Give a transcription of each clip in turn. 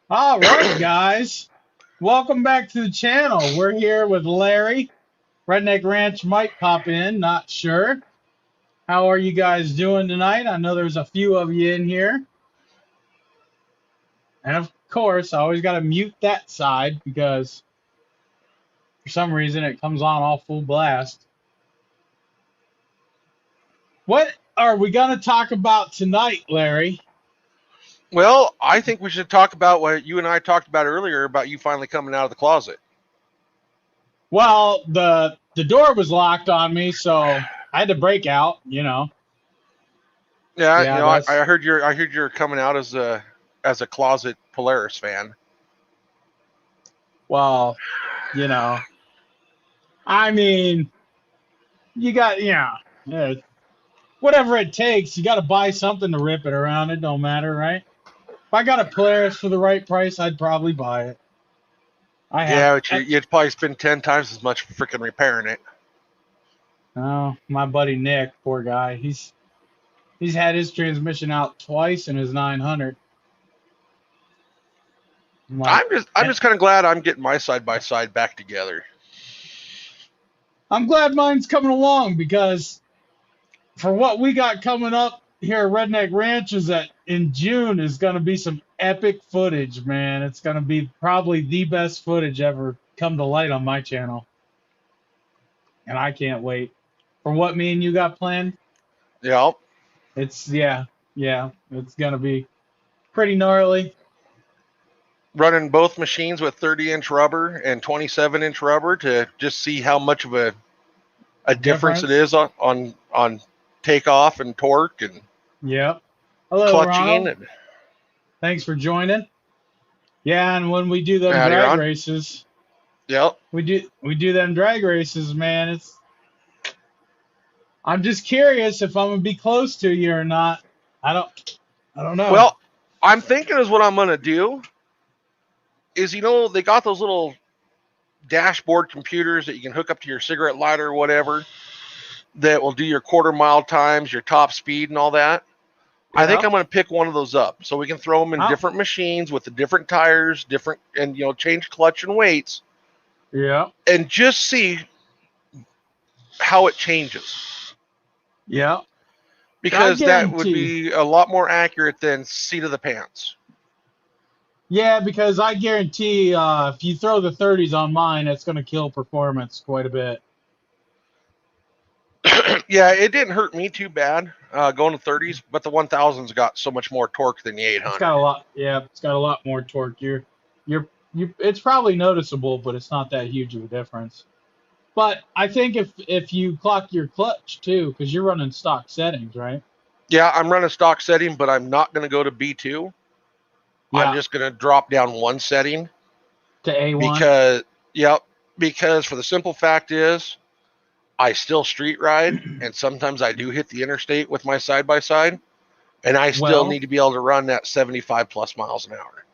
All right, guys. Welcome back to the channel. We're here with Larry. Redneck Ranch might pop in, not sure. How are you guys doing tonight? I know there's a few of you in here. And of course, I always got to mute that side because for some reason it comes on all full blast. What are we going to talk about tonight, Larry? Well, I think we should talk about what you and I talked about earlier about you finally coming out of the closet. Well, the door was locked on me, so I had to break out. Yeah, Yeah, I that's heard you're coming out as a closet Polaris fan. well, you know. I mean, you got yeah, whatever it takes. You got to buy something to rip it around. It don't matter, right? If I got a Polaris for the right price, I'd probably buy it. I have. Yeah, but you'd probably spend 10 times as much freaking repairing it. Oh, my buddy Nick, poor guy. He's had his transmission out twice in his 900. I'm like, I'm just kind of glad I'm getting my side by side back together. I'm glad mine's coming along because for what we got coming up here at Redneck Ranch is that in June is going to be some epic footage, man. It's going to be probably the best footage ever come to light on my channel. And I can't wait. For what me and you got planned, Yeah, yeah, it's going to be pretty gnarly. running both machines with 30-inch rubber and 27-inch rubber to just see how much of a difference it Difference. is on takeoff and torque and Yep. Hello, clutching. Ronald. And Thanks for joining. Yeah, and when we do them howdy, drag Ron. races, Yep. we do them drag races, man. I'm just curious if I'm gonna be close to you or not. I don't I don't know. Well, I'm thinking is what I'm gonna do is they got those little dashboard computers that you can hook up to your cigarette lighter or whatever that will do your quarter mile times, your top speed, and all that. I think Yeah. I'm going to pick one of those up so we can throw them in Oh, different machines with the different tires, different, and change clutch and weights, yeah. and just see how it changes. Yeah. I Because that would guarantee. be a lot more accurate than seat of the pants. Yeah, because I guarantee if you throw the 30s on mine, it's gonna kill performance quite a bit. Yeah, it didn't hurt me too bad going to 30s, but the 1000's got so much more torque than the It's got 800. a lot. Yeah, it's got a lot more torque. You. It's probably noticeable, but it's not that huge of a difference. But I think if you clock your clutch too, because you're running stock settings, right? Yeah, I'm running stock setting, but I'm not going to go to B2. I'm Yeah, just going to drop down one setting to A1. because, yep, because for the simple fact is I still street ride and sometimes I do hit the interstate with my side by side and I still Well, need to be able to run that 75 plus miles an hour.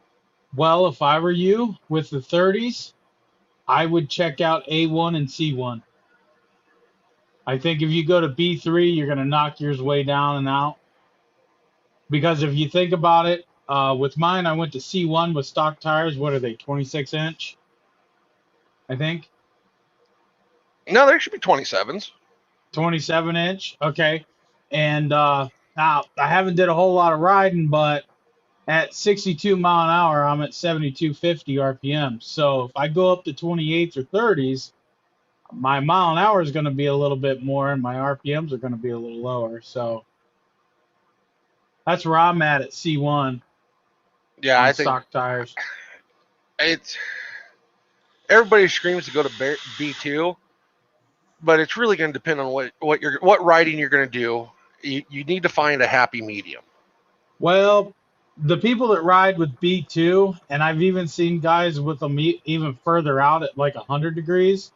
well, if I were you with the 30s, I would check out A1 and C1. I think if you go to B3, you're gonna knock yours way down and out. Because if you think about it, with mine, I went to C1 with stock tires. What are they? 26 inch, I think. No, there should be 27s. 27 inch. Okay. And now I haven't did a whole lot of riding, but at 62 mile an hour, I'm at 7250 RPM. So if I go up to 28s or 30s, my mile an hour is going to be a little bit more, and my RPMs are going to be a little lower. So that's where I'm at C1 Yeah, on I think stock tires. it's everybody screams to go to B2, but it's really going to depend on what riding you're going to do. You need to find a happy medium. Well, the people that ride with B2, and I've even seen guys with them even further out at like 100 degrees.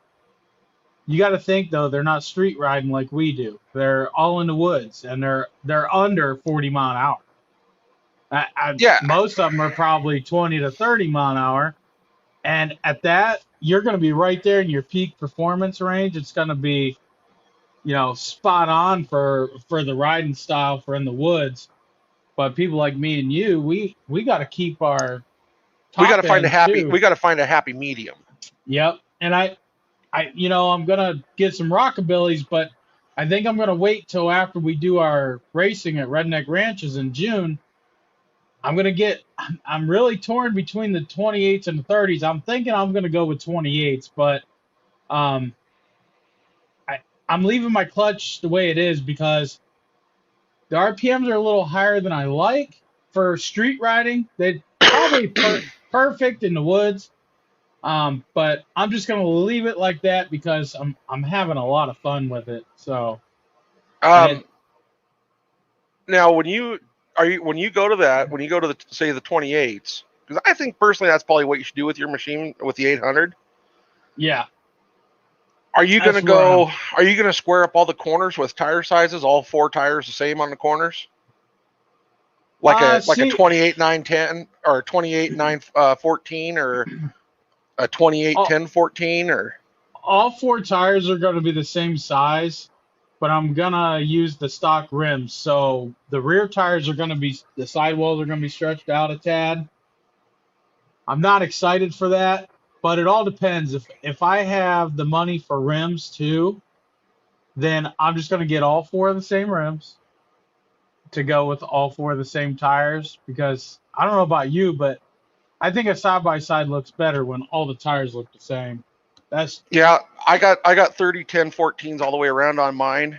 You got to think though, they're not street riding like we do. They're all in the woods, and they're under 40 mile an hour. Yeah, Most of them are probably 20 to 30 mile an hour, and at that, you're going to be right there in your peak performance range. It's going to be, spot on for the riding style for in the woods. But people like me and you, we got to keep our We got top to find a end happy. too. We got to find a happy medium. Yep. And I'm gonna get some rockabillys, but I think I'm gonna wait till after we do our racing at Redneck Ranches in June. I'm really torn between the 28s and the 30s. I'm thinking I'm gonna go with 28s, but um, I I'm leaving my clutch the way it is because the RPMs are a little higher than I like for street riding. They're probably perfect in the woods. But I'm just gonna leave it like that because I'm having a lot of fun with it. So I Um, Now, when you go to that, when you go to the say the 28s, because I think personally that's probably what you should do with your machine with the 800. yeah, Are you that's gonna where I'm. go? Are you gonna square up all the corners with tire sizes, all four tires the same on the corners, like a See, 28 9 10 or 28 9 14 or a 28 all, 10 14 or all four tires are gonna be the same size, but I'm gonna use the stock rims. So the rear tires are gonna be the sidewalls are gonna be stretched out a tad. I'm not excited for that, but it all depends. If I have the money for rims too, then I'm just gonna get all four of the same rims to go with all four of the same tires because I don't know about you, but I think a side by side looks better when all the tires look the same. That's yeah. I got 30 10 14s all the way around on mine,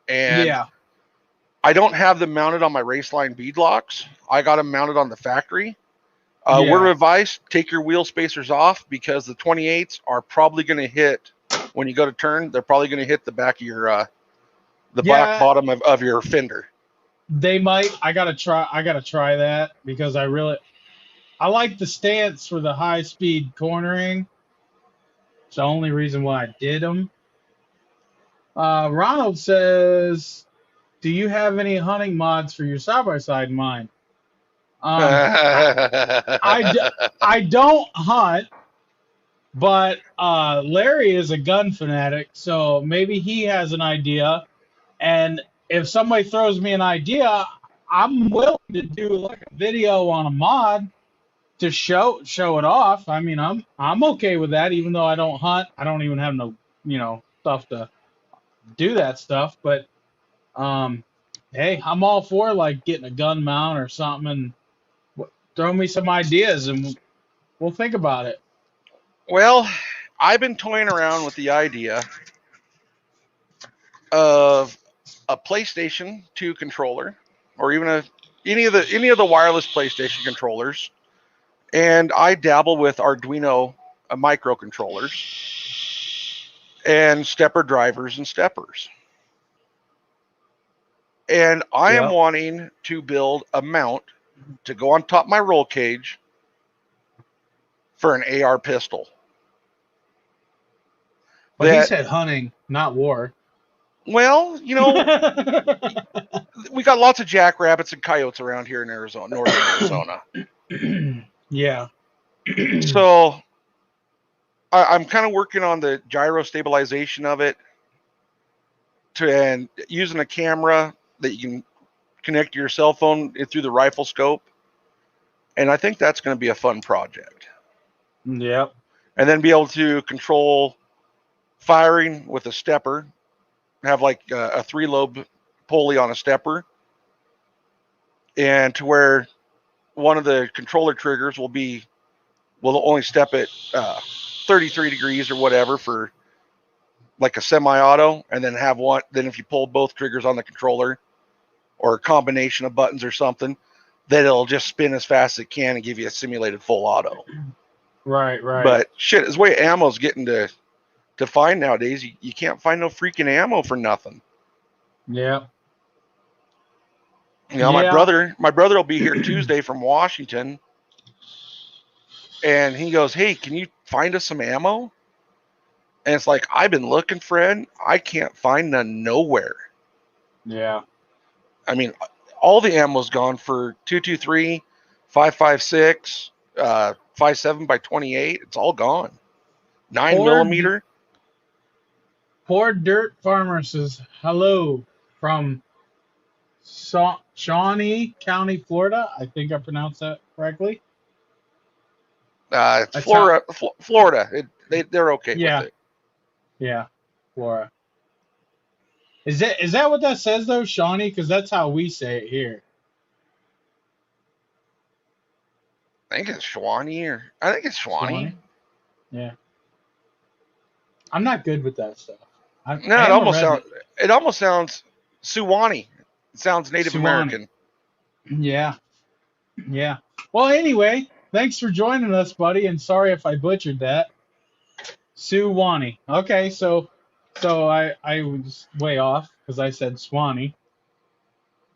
and yeah, I don't have them mounted on my Raceline bead locks. I got them mounted on the factory. Word yeah, of advice: take your wheel spacers off because the 28s are probably going to hit when you go to turn. They're probably going to hit the back of your the back yeah. bottom of your fender. They might. I gotta try. I gotta try that because I like the stance for the high speed cornering. It's the only reason why I did them. Ronald says, "Do you have any hunting mods for your side by side?" Mine. Um, I, I, d- I don't hunt, but Larry is a gun fanatic, so maybe he has an idea. And if somebody throws me an idea, I'm willing to do like a video on a mod to show it off. I mean, I'm okay with that, even though I don't hunt. I don't even have no stuff to do that stuff. But um, hey, I'm all for like getting a gun mount or something and throw me some ideas and we'll think about it. Well, I've been toying around with the idea of a PlayStation 2 controller, or even any of the wireless PlayStation controllers, and I dabble with Arduino microcontrollers and stepper drivers and steppers. And I am Yeah. wanting to build a mount to go on top of my roll cage for an AR pistol. But he That, said hunting, not war. well, we got lots of jackrabbits and coyotes around here in Arizona, northern Arizona. Yeah. So I'm kind of working on the gyro stabilization of it and using a camera that you can connect to your cell phone through the rifle scope. And I think that's going to be a fun project. Yep. And then be able to control firing with a stepper, have like a three lobe pulley on a stepper, and to where one of the controller triggers will only step at 33 degrees or whatever for like a semi-auto, and then have one. Then if you pull both triggers on the controller or a combination of buttons or something, that it'll just spin as fast as it can and give you a simulated full auto. Right, right. But shit, this way ammo's getting to find nowadays. You can't find no freaking ammo for nothing. Yep. My Yeah. brother will be here Tuesday from Washington, and he goes, "Hey, can you find us some ammo?" And it's like, I've been looking, friend. I can't find none nowhere. Yeah. I mean, all the ammo's gone for 223, 556, 57 by 28. It's all gone. 9 Poor millimeter. poor dirt farmer says hello from Shawnee County, Florida. I think I pronounced that correctly. It's That's how. Florida. They're okay with Yeah, it. yeah, Flora. Is that what that says though, Shawnee? Because that's how we say it here. I think it's Shawnee or I think it's Shawnee. Shawnee. Yeah. I'm not good with that stuff. I No, am a redneck. it almost sounds Suwannee. It sounds Native Suwannee. American. Yeah, yeah. Well, anyway, thanks for joining us, buddy, and sorry if I butchered that. Suwannee. Okay, so I was way off because I said Swanee,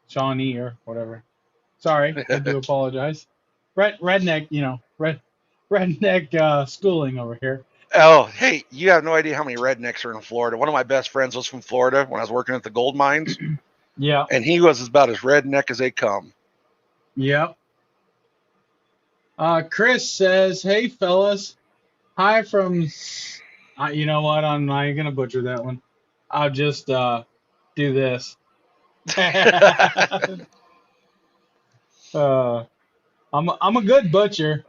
Shawnee or whatever. Sorry, I do apologize. Redneck, redneck schooling over here. Oh, hey, you have no idea how many rednecks are in Florida. One of my best friends was from Florida when I was working at the gold mines, Yeah, and he was about as redneck as they come. yep. Chris says, "Hey fellas, hi from." You know what? I'm not even gonna butcher that one. I'll just do this. uh, I'm a good butcher.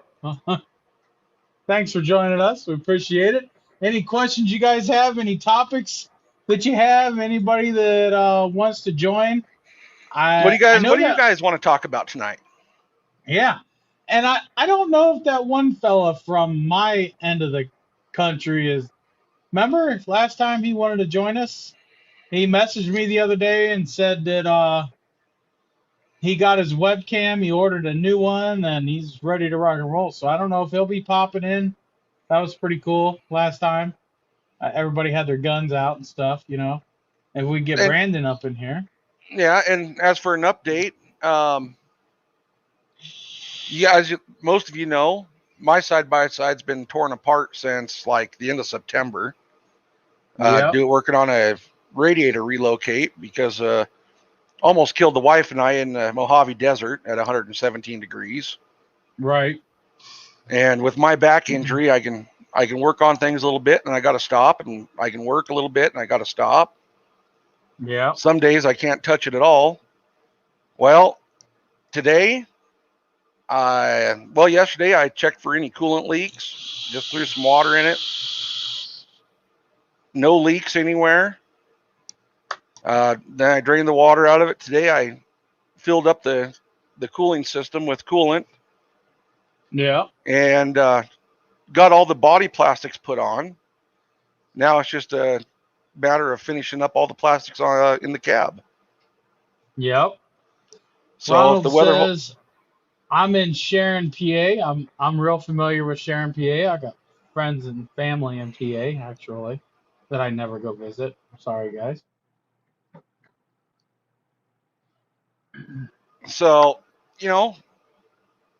Thanks for joining us. We appreciate it. Any questions you guys have? Any topics that you have? Anybody that wants to join? I What know do you that. guys want to talk about tonight? Yeah, and I don't know if that one fella from my end of the country is. Remember last time he wanted to join us? He messaged me the other day and said that he got his webcam, he ordered a new one, and he's ready to rock and roll. So I don't know if he'll be popping in. That was pretty cool last time. Everybody had their guns out and stuff, you know. If we get And Brandon up in here. yeah, and as for an update, yeah, as most of you know, my side by side's been torn apart since like the end of September. Yep. Working on a radiator relocate because almost killed the wife and I in the Mojave Desert at 117 degrees. Right. And with my back injury, I can work on things a little bit and I got to stop, and I can work a little bit and I got to stop. Yep. Some days I can't touch it at all. Well, today, yesterday I checked for any coolant leaks, just threw some water in it. No leaks anywhere. Then I drained the water out of it. Today I filled up the cooling system with coolant Yep. and got all the body plastics put on. Now it's just a matter of finishing up all the plastics in the cab. Yep. So if Ronald the weather, says I'm in Sharon, PA. I'm real familiar with Sharon, PA. I got friends and family in PA actually that I never go visit. I'm sorry, guys. so you know,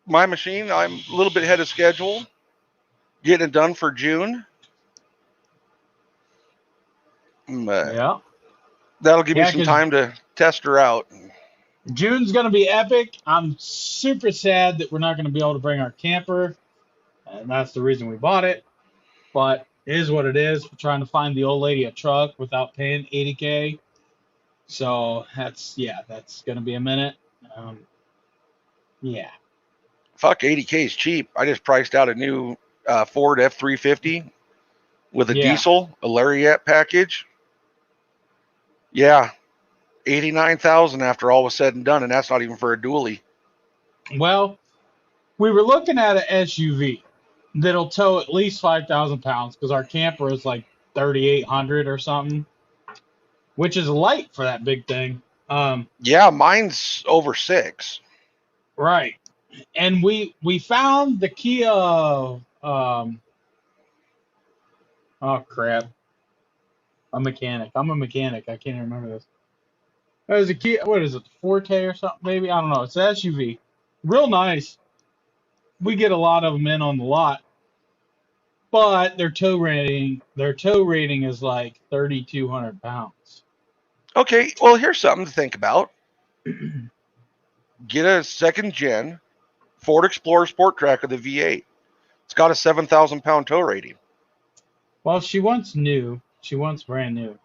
my machine, I'm a little bit ahead of schedule, getting it done for June. Yeah. That'll give me Yeah, some because time to test her out. June's gonna be epic. I'm super sad that we're not gonna be able to bring our camper, and that's the reason we bought it. But it is what it is. We're trying to find the old lady a truck without paying 80K. So that's gonna be a minute. Um, yeah, Fuck, 80K is cheap. I just priced out a new Ford F350 with a yeah. diesel, a Lariat package. Yeah, 89,000 after all was said and done, and that's not even for a dually. Well, we were looking at an SUV that'll tow at least 5,000 pounds because our camper is like 3,800 or something, which is light for that big thing. Yeah, mine's over 6. Right. And we found the Kia. Oh crap! A mechanic. I'm a mechanic. I can't even remember this. It was a Kia. What is it? Forte or something? Maybe I don't know. It's an SUV. Real nice. We get a lot of them in on the lot, but their tow rating is like 3,200 pounds. Okay, well, here's something to think about. Get a second gen Ford Explorer Sport Track with a V8. It's got a 7,000 pound tow rating. Well, she wants new. She wants brand new.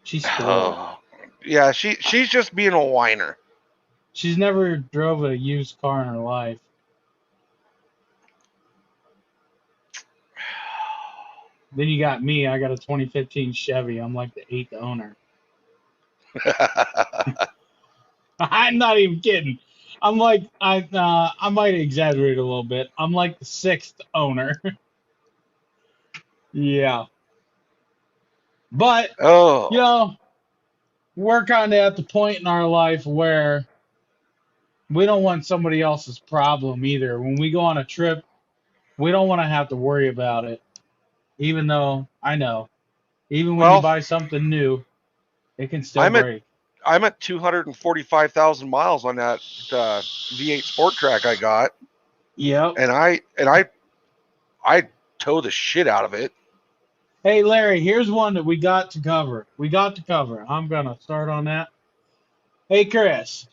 She's spoiled. Oh, yeah, she's just being a whiner. She's never drove a used car in her life. Then you got me. I got a 2015 Chevy. I'm like the eighth owner. I'm not even kidding. I'm like I might exaggerate a little bit. I'm like the sixth owner. Yeah, but you Oh, know we're kind of at the point in our life where we don't want somebody else's problem either. When we go on a trip, we don't want to have to worry about it. Even though I know, even when you well, buy something new, it can still I'm at break. I'm at 245,000 miles on that V8 Sport Track I got, Yep. and I tow the shit out of it. Hey Larry, here's one that we got to cover. We got to cover. I'm gonna start on that. Hey Chris.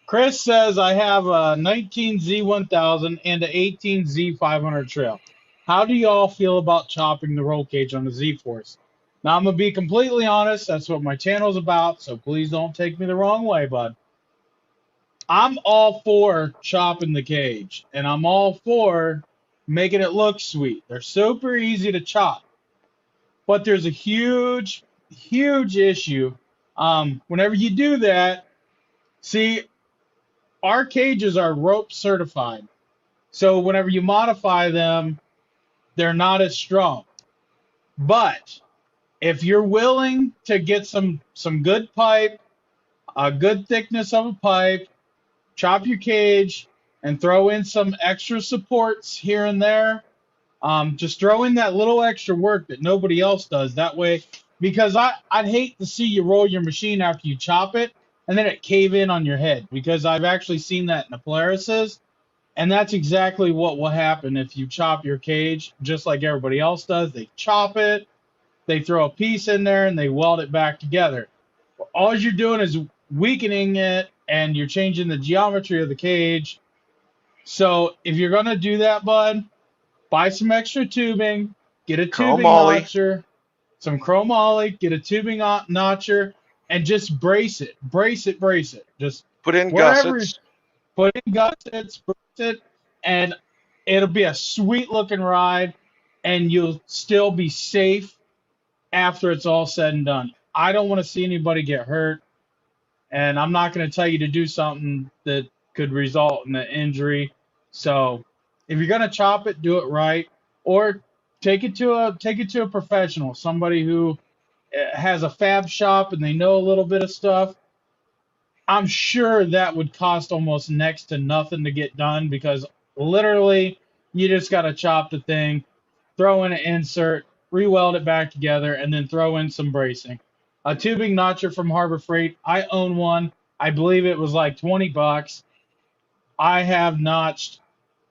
Chris says I have a 19 Z1000 and a 18 Z500 trail. How do y'all feel about chopping the roll cage on the Z Force? Now I'm gonna be completely honest. That's what my channel's about. So please don't take me the wrong way, bud. I'm all for chopping the cage, and I'm all for making it look sweet. They're super easy to chop, but there's a huge, huge issue. Whenever you do that, see, our cages are rope certified. So whenever you modify them, they're not as strong. But if you're willing to get some good pipe, a good thickness of a pipe, chop your cage, and throw in some extra supports here and there, just throw in that little extra work that nobody else does. That way, because I'd hate to see you roll your machine after you chop it and then it cave in on your head, because I've actually seen that in the Polaris's. And that's exactly what will happen if you chop your cage, just like everybody else does. They chop it, they throw a piece in there, and they weld it back together. All you're doing is weakening it, and you're changing the geometry of the cage. So if you're going to do that, bud, buy some extra tubing, get a tubing Chromoly, notcher, some chromoly, get a tubing notcher, and just brace it, brace it, brace it. Just put in wherever. gussets. Put in gussets, brace it, and it'll be a sweet looking ride, and you'll still be safe after it's all said and done. I don't want to see anybody get hurt, and I'm not going to tell you to do something that could result in an injury. So, if you're going to chop it, do it right, or take it to a professional, somebody who has a fab shop and they know a little bit of stuff. I'm sure that would cost almost next to nothing to get done, because literally you just got to chop the thing, throw in an insert, re-weld it back together, and then throw in some bracing. A tubing notcher from Harbor Freight. I own one. I believe it was like 20 bucks. I have notched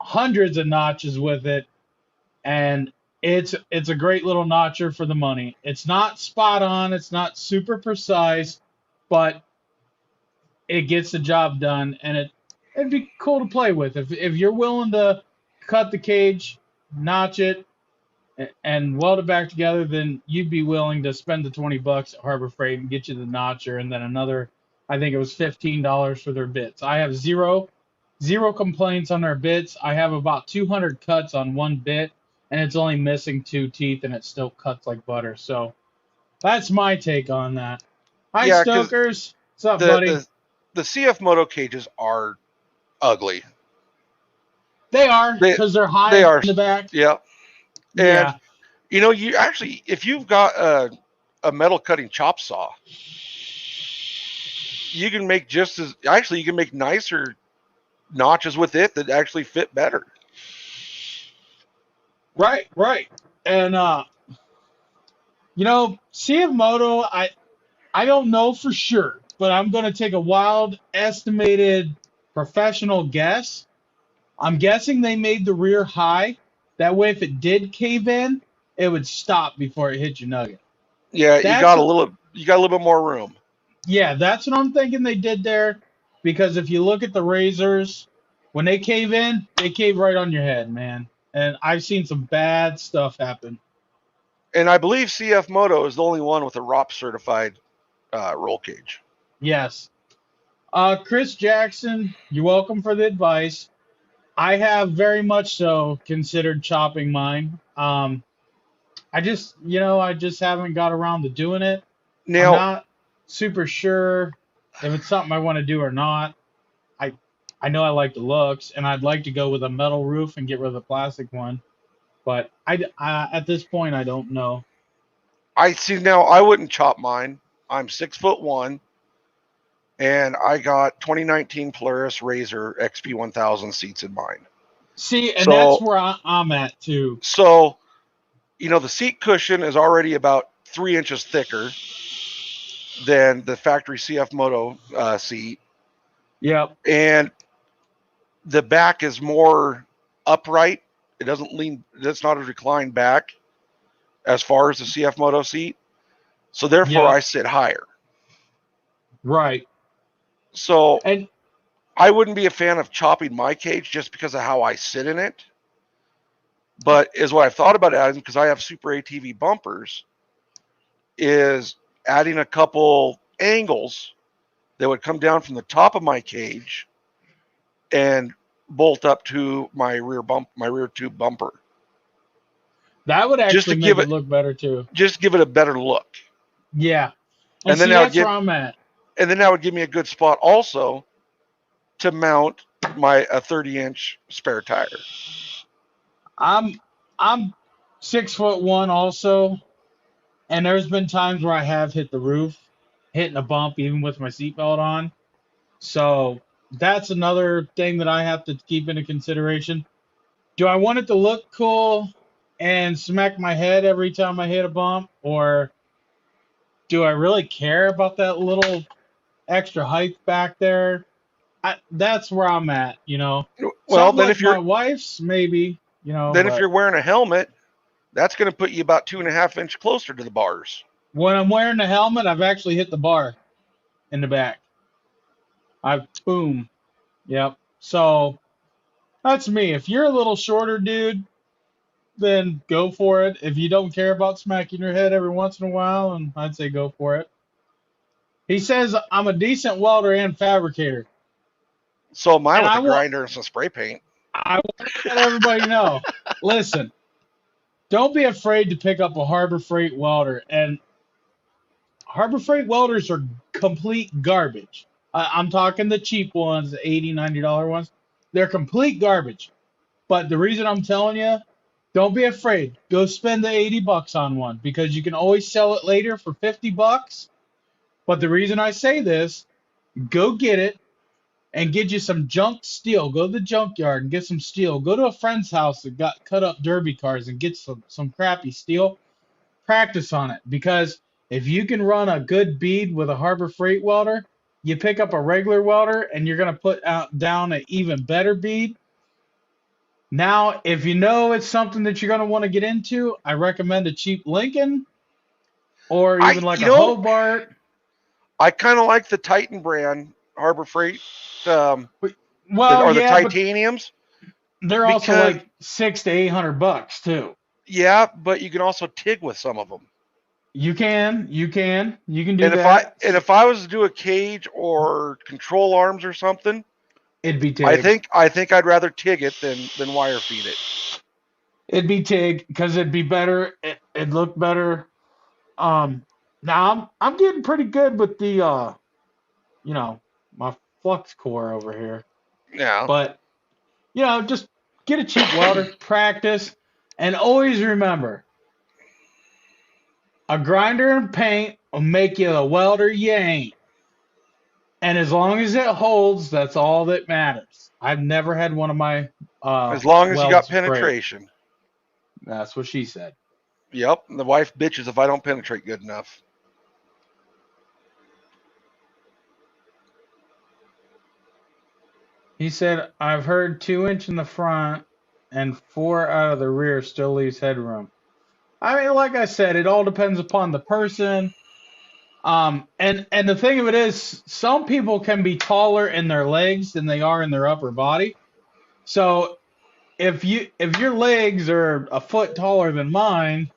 hundreds of notches with it, and it's a great little notcher for the money. It's not spot on, it's not super precise, but it gets the job done, and it'd be cool to play with. If you're willing to cut the cage, notch it, and weld it back together, then you'd be willing to spend the 20 bucks at Harbor Freight and get you the notcher, and then another, I think it was $15 for their bits. I have zero complaints on their bits. I have about 200 cuts on one bit, and it's only missing two teeth, and it still cuts like butter. So that's my take on that. Hi, Yeah, because Stokers. What's up, the buddy? the the CF moto cages are ugly. They are, They because they're they high are, in the back. yeah. And Yeah. you actually, if you've got a metal cutting chop saw, you can make just as actually you can make nicer notches with it that actually fit better. Right, right. And CF Moto, I don't know for sure, but I'm gonna take a wild estimated professional guess. I'm guessing they made the rear high. That way if it did cave in, it would stop before it hit your nugget. Yeah, That's you got a little bit more room. Yeah, that's what I'm thinking they did there. Because if you look at the razors, when they cave in, they cave right on your head, man. And I've seen some bad stuff happen. And I believe CF Moto is the only one with a ROP certified roll cage. Yes. Chris Jackson, you're welcome for the advice. I have very much so considered chopping mine. I just haven't got around to doing it. I'm Now, not super sure if it's something I want to do or not. I I know I like the looks, and I'd like to go with a metal roof and get rid of the plastic one. But at this point, I don't know. I see now I wouldn't chop mine. I'm 6'1", and I got 2019 Polaris Razor XP 1000 seats in mine. See, and that's So where I'm at too. so the seat cushion is already about 3 inches thicker than the factory CF Moto seat, Yep. and the back is more upright. It doesn't lean. It's not a reclined back as far as the CF Moto seat. So therefore, Yep. I sit higher. Right. So And I wouldn't be a fan of chopping my cage just because of how I sit in it. But is what I've thought about adding, because I have Super ATV bumpers, is adding a couple angles that would come down from the top of my cage and bolt up to my rear tube bumper, that would just to actually make it look better too. give it a better look. Yeah. And And then see, that would that's give where I'm at. me a good spot also to mount my a 30-inch spare tire. I'm I'm 6'1" also, and there's been times where I have hit the roof, hitting a bump even with my seatbelt on. So that's another thing that I have to keep into consideration. Do I want it to look cool and smack my head every time I hit a bump, or do I really care about that little extra height back there? That's where I'm at, you know. Well, Something like my wife's, maybe, if but you're wearing a helmet, that's going to put you about 2.5 inch closer to the bars. when I'm wearing the helmet, I've actually hit the bar in the back. I've boom. Yep. So that's me. If you're a little shorter, dude, then go for it. If you don't care about smacking your head every once in a while, and I'd say go for it. He says I'm a decent welder and fabricator, So am I, and with a grinder and some spray paint. I want to let everybody know. Listen, don't be afraid to pick up a Harbor Freight welder. And Harbor Freight welders are complete garbage. I'm talking the cheap ones, the $80, $90 ones. They're complete garbage. But the reason I'm telling you, don't be afraid. Go spend the $80 on one because you can always sell it later for $50. But the reason I say this, go get it and get you some junk steel. Go to the junkyard and get some steel. Go to a friend's house that got cut up derby cars and get some crappy steel. Practice on it because if you can run a good bead with a Harbor Freight welder, you pick up a regular welder and you're going to put out down an even better bead. Now, if you know it's something that you're going to want to get into, I recommend a cheap Lincoln or even like a Hobart. I kind of like the Titan brand Harbor Freight, Well, or the yeah, but titaniums. they're also like $600 to $800 too. Yeah, but you can also TIG with some of them. You can do And that. if I was to do a cage or control arms or something, It'd be TIG. I think I'd rather TIG it than wire feed it. It'd be TIG because it'd be better. It'd look better. Now I'm getting pretty good with the my flux core over here. Yeah. But just get a cheap welder, practice, and always remember, a grinder and paint will make you a welder you ain't. And as long as it holds, that's all that matters. I've never had one of my As long as you got welds break. penetration. That's what she said. Yep. And the wife bitches if I don't penetrate good enough. He said, I've heard 2 inch in the front and 4 out of the rear still leaves headroom. I mean, like I said, it all depends upon the person. And the thing of it is, some people can be taller in their legs than they are in their upper body. So if your legs are a foot taller than mine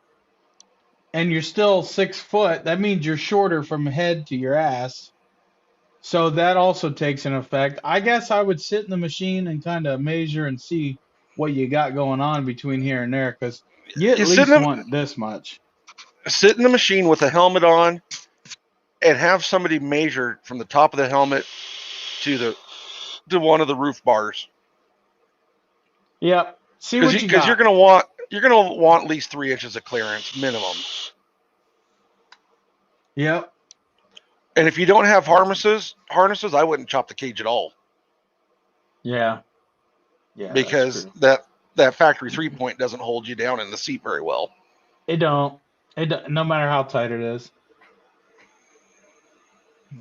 and you're still 6 foot, that means you're shorter from head to your ass. So that also takes an effect. I guess I would sit in the machine and kind of measure and see what you got going on between here and there, because you at You sit least in, want this much. sit in the machine with a helmet on and have somebody measure from the top of the helmet to one of the roof bars. Yep. See Because what you you're got. gonna want at least 3 inches of clearance minimum. Yep. And if you don't have harnesses, I wouldn't chop the cage at all. Yeah. Yeah, that's Because true. that factory 3-point doesn't hold you down in the seat very well. It don't. No matter how tight it is.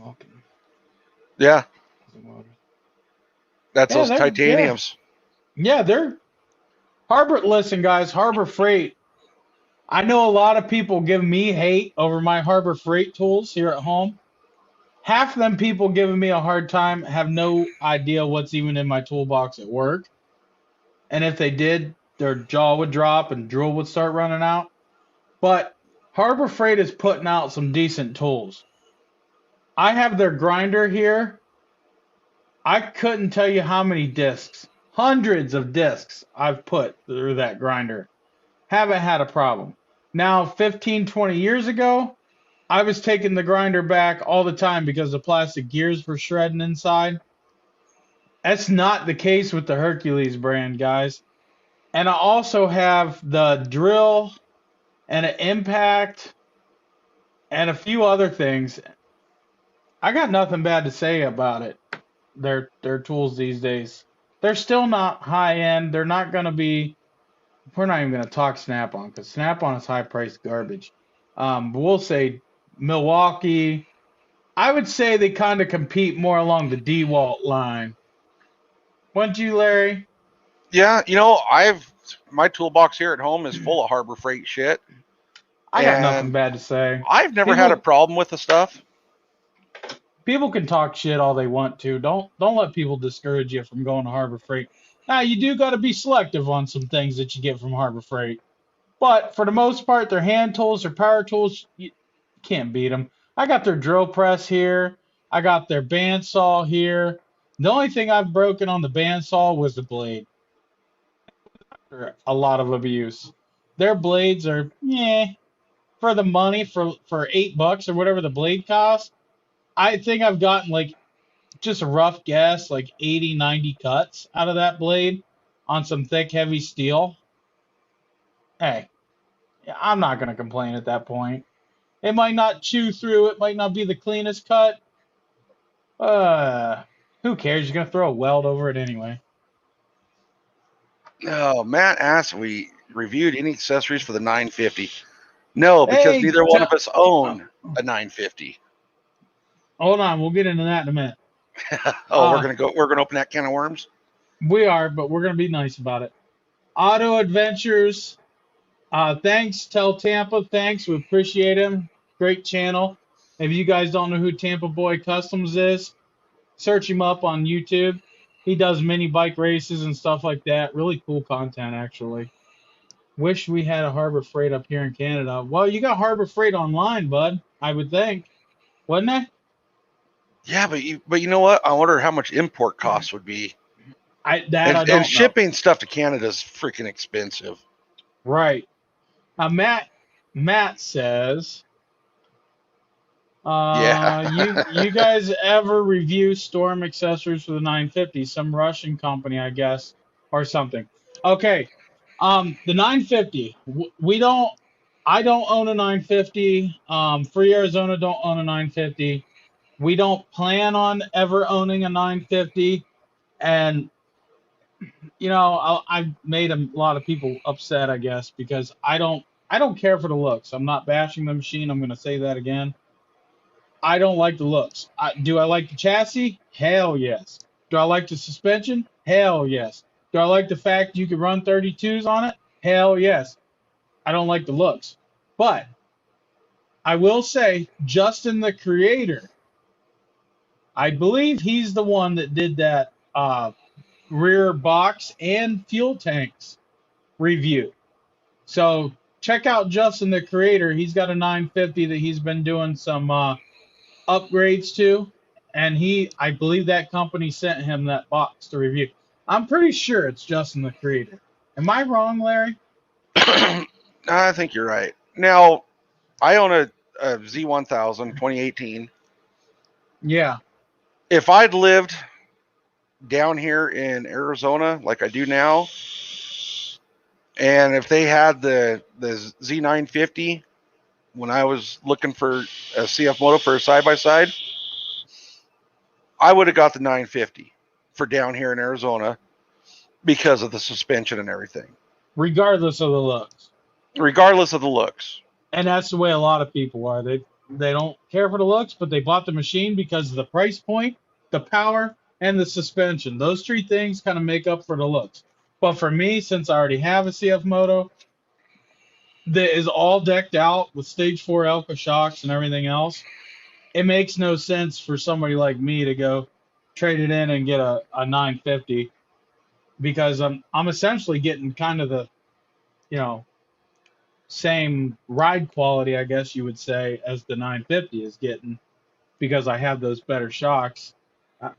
Okay. Yeah, that's Yeah, those they're yeah. titaniums. Yeah, they're Harbor. Listen, guys, Harbor Freight. I know a lot of people give me hate over my Harbor Freight tools here at home. Half of them people giving me a hard time have no idea what's even in my toolbox at work. And if they did, their jaw would drop and drool would start running out. But Harbor Freight is putting out some decent tools. I have their grinder here. I couldn't tell you how many discs, hundreds of discs I've put through that grinder. Haven't had a problem. Now, 15, 20 years ago, I was taking the grinder back all the time because the plastic gears were shredding inside. That's not the case with the Hercules brand, guys. And I also have the drill and an impact and a few other things. I got nothing bad to say about it. Their tools these days. They're still not high end. They're not going to be. We're not even going to talk Snap-on because Snap-on is high priced garbage. But we'll say Milwaukee. I would say they kind of compete more along the DeWalt line. Wouldn't you, Larry? Yeah, my toolbox here at home is full of Harbor Freight shit, I got nothing and bad to say. I've never had a People problem with the stuff. people can talk shit all they want to. Don't let people discourage you from going to Harbor Freight. Now you do got to be selective on some things that you get from Harbor Freight. But for the most part, their hand tools, their power tools, you can't beat them. I got their drill press here. I got their bandsaw here. The only thing I've broken on the bandsaw was the blade. A lot of abuse. Their blades are, yeah, for the money for $8 or whatever the blade costs. I think I've gotten like just a rough guess, like 80, 90 cuts out of that blade on some thick, heavy steel. Hey, I'm not gonna complain at that point. It might not chew through. It might not be the cleanest cut. Uh, who cares? You're gonna throw a weld over it anyway. Oh, Matt asked if we reviewed any accessories for the 950. No, because Hey, neither one of us own a 950. hold on. We'll get into that in a minute. Oh, we're gonna open that can of worms. We are, but we're gonna be nice about it. Auto Adventures. Thanks. Tell Tampa. Thanks. We appreciate him. Great channel. If you guys don't know who Tampa Boy Customs is, search him up on YouTube. He does mini bike races and stuff like that. Really cool content, actually. Wish we had a Harbor Freight up here in Canada. Well, you got Harbor Freight online, bud. I would think, wouldn't it? Yeah, but you know what? I wonder how much import costs would be. I And don't know. shipping stuff to Canada is freaking expensive. Right. Matt says, Yeah. you guys ever review storm accessories for the 950? Some Russian company, I guess, or something. Okay. The 950. We don't. I don't own a 950. Free Arizona don't own a 950. We don't plan on ever owning a 950. And I've made a lot of people upset, I guess, because I don't care for the looks. I'm not bashing the machine. I'm going to say that again. I don't like the looks. Do I like the chassis? Hell yes. Do I like the suspension? Hell yes. Do I like the fact you can run 32s on it? Hell yes. I don't like the looks. But I will say, Justin the creator, I believe he's the one that did that rear box and fuel tanks review. So check out Justin the creator. He's got a 950 that he's been doing some upgrades to, and I believe that company sent him that box to review. I'm pretty sure it's Justin the creator. Am I wrong, Larry? I think you're right. Now, I own a Z1000 2018. Yeah. If I'd lived down here in Arizona like I do now, and if they had the Z950 when I was looking for a CF Moto for a side by side, I would have got the 950 for down here in Arizona because of the suspension and everything, Regardless of the looks. regardless of the looks. And that's the way a lot of people are. They don't care for the looks, but they bought the machine because of the price point, the power, and the suspension. Those three things kind of make up for the looks. But for me, since I already have a CF Moto that is all decked out with stage 4 Elka shocks and everything else, it makes no sense for somebody like me to go trade it in and get a 950 because I'm essentially getting kind of the, you know, same ride quality, I guess you would say, as the 950 is getting because I have those better shocks. I,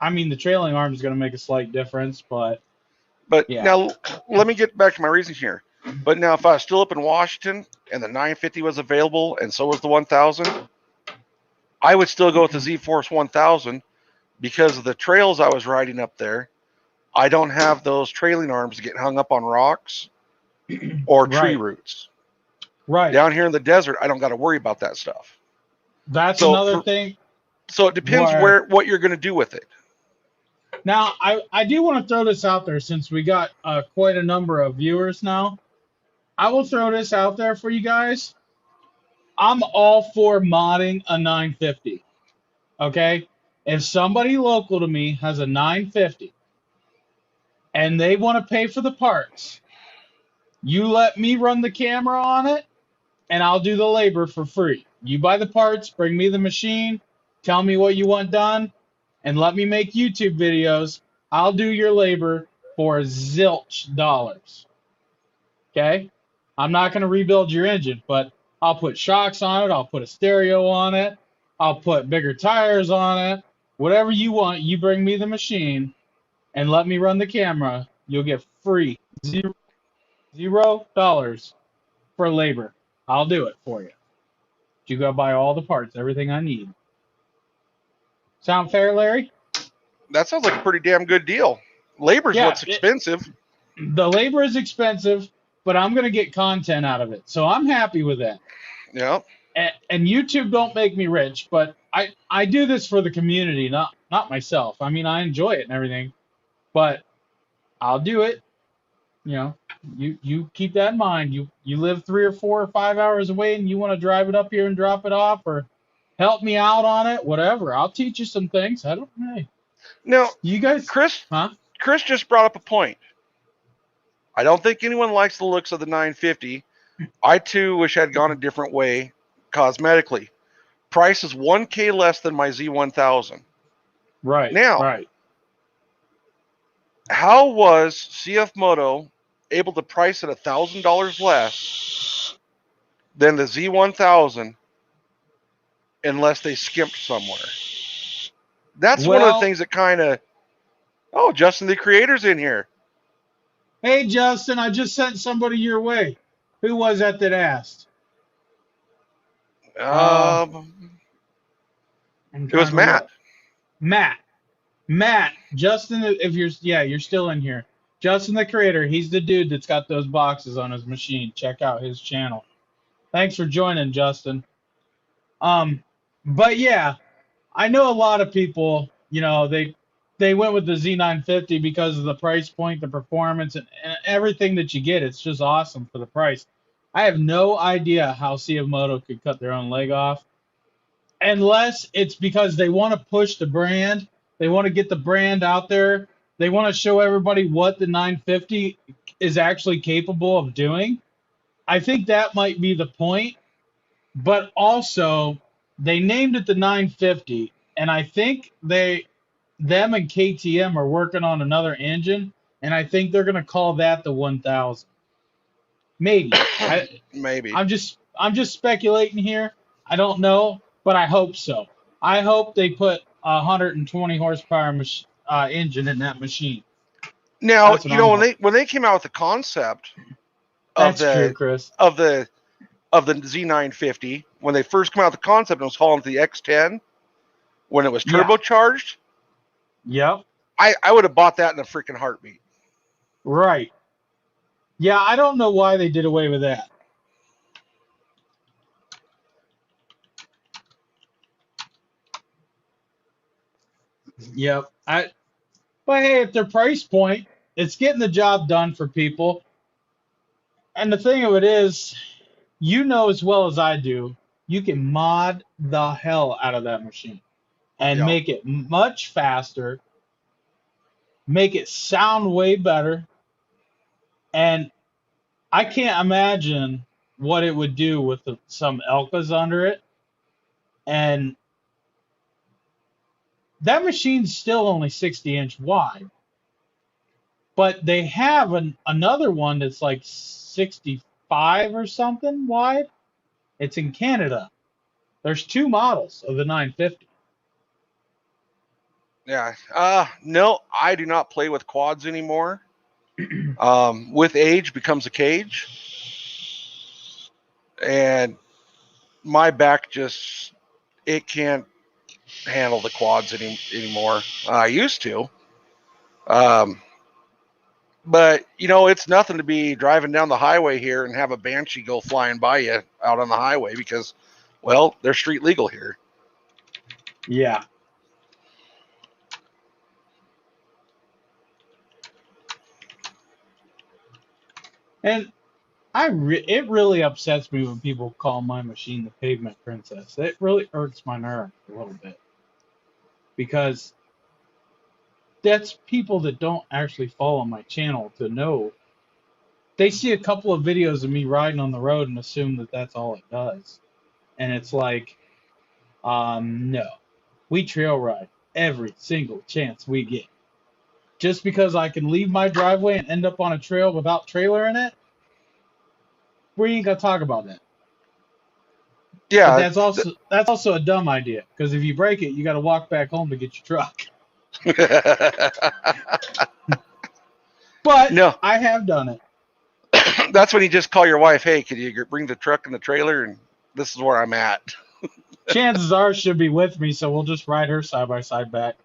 I mean, the trailing arm is going to make a slight difference, but But yeah, now let me get back to my reason here. But now, if I was still up in Washington and the 950 was available and so was the 1000, I would still go with the Z Force 1000 because of the trails I was riding up there. I don't have those trailing arms getting hung up on rocks or tree right, roots. right. Down here in the desert, I don't got to worry about that stuff. That's So, another thing so it depends where what you're going to do with it. now I do want to throw this out there since we got quite a number of viewers now. I will throw this out there for you guys. I'm all for modding a 950. Okay, if somebody local to me has a 950 and they want to pay for the parts, you let me run the camera on it and I'll do the labor for free. You buy the parts, bring me the machine, tell me what you want done, and let me make YouTube videos. I'll do your labor for zilch dollars. Okay? I'm not going to rebuild your engine, but I'll put shocks on it. I'll put a stereo on it. I'll put bigger tires on it. Whatever you want, you bring me the machine and let me run the camera. You'll get free $0 for labor. I'll do it for you. You go buy all the parts, everything I need. Sound fair, Larry? That sounds like a pretty damn good deal. Labor's Yeah, what's expensive. the labor is expensive, but I'm going to get content out of it. So I'm happy with that. Yeah. And YouTube don't make me rich, but I do this for the community, not myself. I mean, I enjoy it and everything, but I'll do it. You know, you keep that in mind. You live 3 or 4 or 5 hours away and you want to drive it up here and drop it off or help me out on it, whatever. I'll teach you some things. I don't hey. Now, You guys, Chris, huh? Chris just brought up a point. I don't think anyone likes the looks of the 950. I too wish I'd gone a different way cosmetically. Price is 1K less than my Z1000. Right, Now, right. how was CF Moto able to price it $1,000 less than the Z1000 unless they skimped somewhere? That's one of the Well, things that kind of. Oh, Justin the Creator's in here. hey Justin, I just sent somebody your way. Who was that asked? Uh, I'm It was trying to Matt. look. Matt. Matt, Justin, if you're still in here. Justin the creator, he's the dude that's got those boxes on his machine. Check out his channel. Thanks for joining, Justin. Um, but yeah, I know a lot of people, they went with the Z950 because of the price point, the performance, and everything that you get. It's just awesome for the price. I have no idea how CF Moto could cut their own leg off unless it's because they want to push the brand, they want to get the brand out there, they want to show everybody what the 950 is actually capable of doing. I think that might be the point, but also they named it the 950, and I think them and KTM are working on another engine, and I think they're going to call that the 1000. Maybe. Maybe. I'm just speculating here. I don't know, but I hope so. I hope they put a 120 horsepower engine in that machine. Now, That's what I'm hoping. when they came out with the concept of That's true, the Chris. of the of the Z950, when they first came out with the concept, it was calling it the X10. When it was Yeah. turbocharged, Yep. I would have bought that in a freaking heartbeat. Right. Yeah, I don't know why they did away with that. Yep. But hey, at their price point, it's getting the job done for people. And the thing of it is, you know as well as I do, you can mod the hell out of that machine and Yeah. make it much faster, make it sound way better, and I can't imagine what it would do with some Elkas under it. And that machine's still only 60-inch wide, but they have another one that's like 65 or something wide. It's in Canada. There's two models of the 950. Yeah. No, I do not play with quads anymore. With age becomes a cage, and my back just it can't handle the quads anymore. I used to. Um, but it's nothing to be driving down the highway here and have a banshee go flying by you out on the highway because, well, they're street legal here. Yeah. And it really upsets me when people call my machine the pavement princess. It really hurts my nerve a little bit because that's people that don't actually follow my channel to know. They see a couple of videos of me riding on the road and assume that that's all it does. And it's like, no. We trail ride every single chance we get. Just because I can leave my driveway and end up on a trail without trailer in it, we ain't gonna talk about that. But Yeah. that's also a dumb idea because if you break it, you got to walk back home to get your truck. But No, I have done it. that's when you just call your wife. Hey, could you bring the truck and the trailer? And this is where I'm at. Chances are she'll be with me, so we'll just ride her side by side back.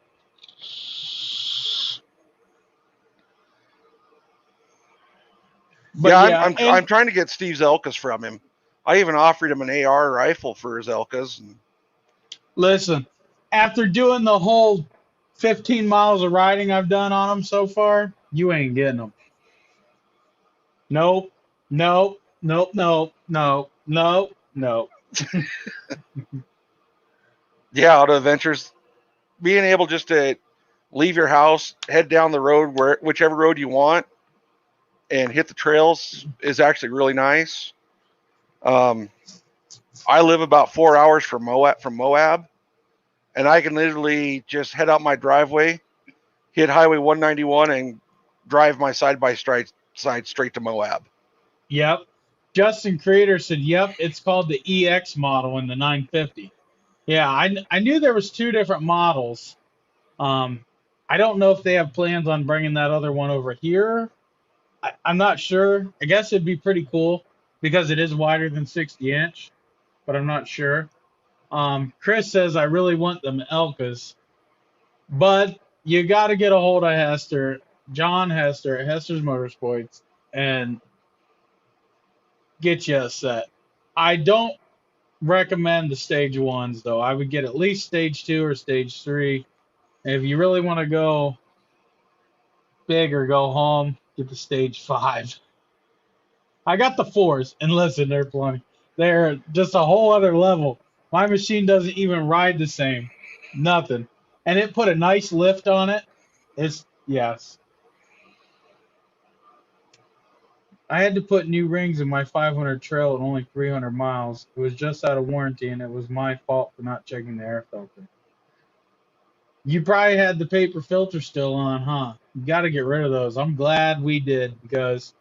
But Yeah, yeah, I'm and trying to get Steve's Elkas from him. I even offered him an AR rifle for his Elkas. And listen, after doing the whole 15 miles of riding I've done on them so far, you ain't getting them. Nope, nope, nope, nope, nope, nope, nope. yeah, auto adventures, being able just to leave your house, head down the road whichever road you want, and hit the trails is actually really nice. Um, I live about 4 hours from Moab, and I can literally just head out my driveway, hit Highway 191, and drive my side by side straight to Moab. Yep. Justin Creator said, "Yep, it's called the EX model in the 950." Yeah, I knew there was two different models. Um, I don't know if they have plans on bringing that other one over here. I'm not sure. I guess it'd be pretty cool because it is wider than 60 inch, but I'm not sure. Chris says I really want them Elkas, but you got to get a hold of Hester, John Hester at Hester's Motorsports, and get you a set. I don't recommend the stage ones though. I would get at least stage two or stage three. And if you really want to go big or go home, get the stage five. I got the fours, and listen, they're plenty. They're just a whole other level. My machine doesn't even ride the same. Nothing. And it put a nice lift on it. It's yes. I had to put new rings in my 500 trail at only 300 miles. It was just out of warranty, and it was my fault for not checking the air filter. You probably had the paper filter still on, huh? You got to get rid of those. I'm glad we did because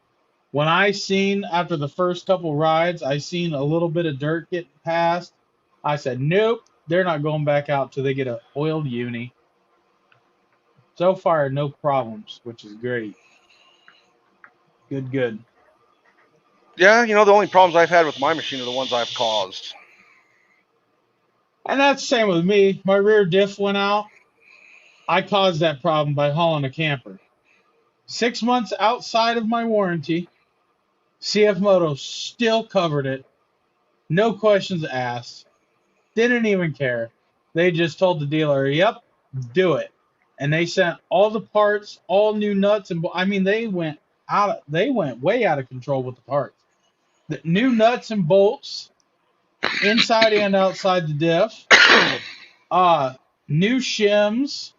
when I seen after the first couple rides, I seen a little bit of dirt getting past. I said, nope, they're not going back out till they get a oiled uni. So far, no problems, which is great. Good, good. Yeah, the only problems I've had with my machine are the ones I've caused. And that's the same with me. My rear diff went out. I caused that problem by hauling a camper. 6 months outside of my warranty, CF Moto still covered it. No questions asked. Didn't even care. They just told the dealer, "Yep, do it." And they sent all the parts, all new nuts and I mean they went way out of control with the parts. The new nuts and bolts inside and outside the diff. Uh New shims,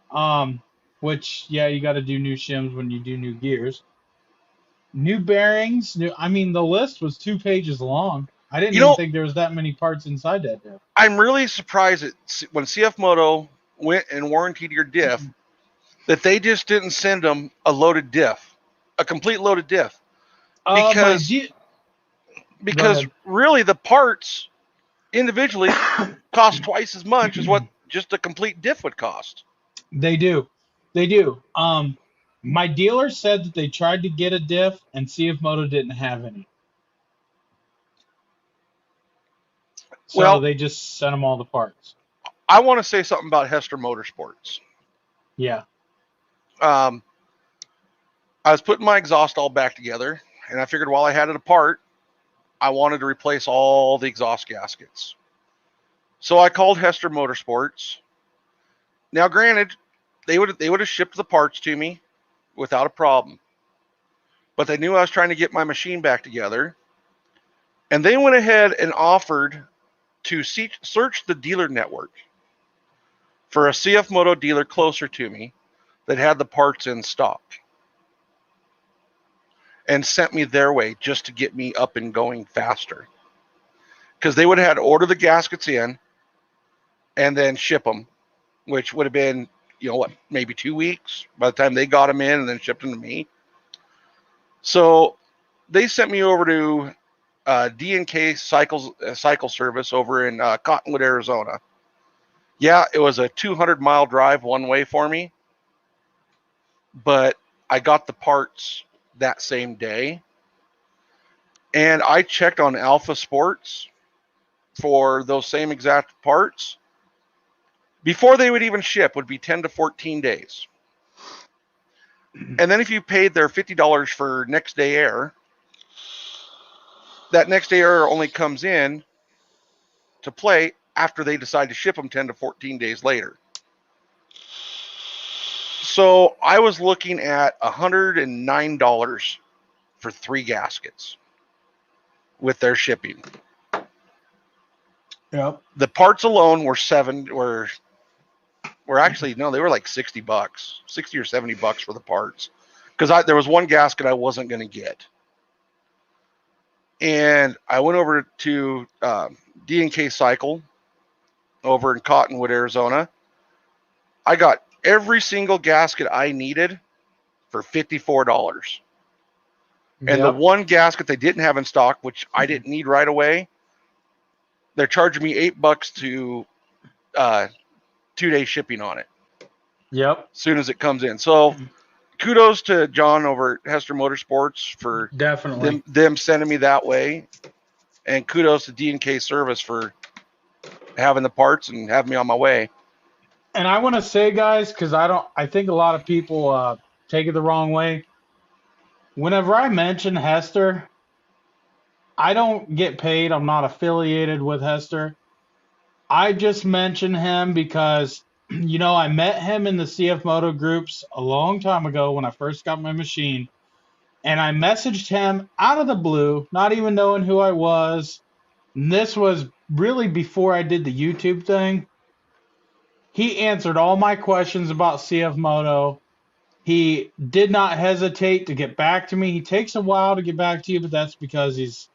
um which yeah, you got to do new shims when you do new gears. New bearings, I mean the list was 2 pages long. I didn't You even know, think there was that many parts inside that diff. I'm really surprised that when CF Moto went and warranted your diff, that they just didn't send them a loaded diff, a complete loaded diff, My because G Go because ahead. really the parts individually cost twice as much as what just a complete diff would cost. They do. They do. My dealer said that they tried to get a diff and CF Moto didn't have any. So Well, they just sent them all the parts. I want to say something about Hester Motorsports. Yeah. Um, I was putting my exhaust all back together, and I figured while I had it apart, I wanted to replace all the exhaust gaskets. So I called Hester Motorsports. Now, granted, they would have shipped the parts to me without a problem, but they knew I was trying to get my machine back together, and they went ahead and offered to search the dealer network for a CF Moto dealer closer to me that had the parts in stock, and sent me their way just to get me up and going faster. Because they would have had to order the gaskets in and then ship them, which would have been, maybe 2 weeks by the time they got them in and then shipped them to me. So they sent me over to D&K cycle service over in Cottonwood, Arizona. Yeah, it was a 200-mile drive one way for me, but I got the parts that same day. And I checked on Alpha Sports for those same exact parts. Before they would even ship would be 10 to 14 days. And then if you paid their $50 for next day air, that next day air only comes in to play after they decide to ship them 10 to 14 days later. So I was looking at $109 for 3 gaskets with their shipping. Yep. The parts alone were actually, no, they were like $60, $60 or $70 for the parts. Because there was one gasket I wasn't going to get. And I went over to D&K Cycle over in Cottonwood, Arizona. I got every single gasket I needed for $54. And the one gasket they didn't have in stock, which I didn't need right away, they're charging me $8 to 2-day shipping on it. Yep. As soon as it comes in. So kudos to John over at Hester Motorsports for Definitely them sending me that way, and kudos to D&K Service for having the parts and having me on my way. And I want to say, guys, because I think a lot of people take it the wrong way. Whenever I mention Hester, I don't get paid. I'm not affiliated with Hester. I just mention him because, I met him in the CF Moto groups a long time ago when I first got my machine. And I messaged him out of the blue, not even knowing who I was. And this was really before I did the YouTube thing. He answered all my questions about CF Moto. He did not hesitate to get back to me. He takes a while to get back to you, but that's because he's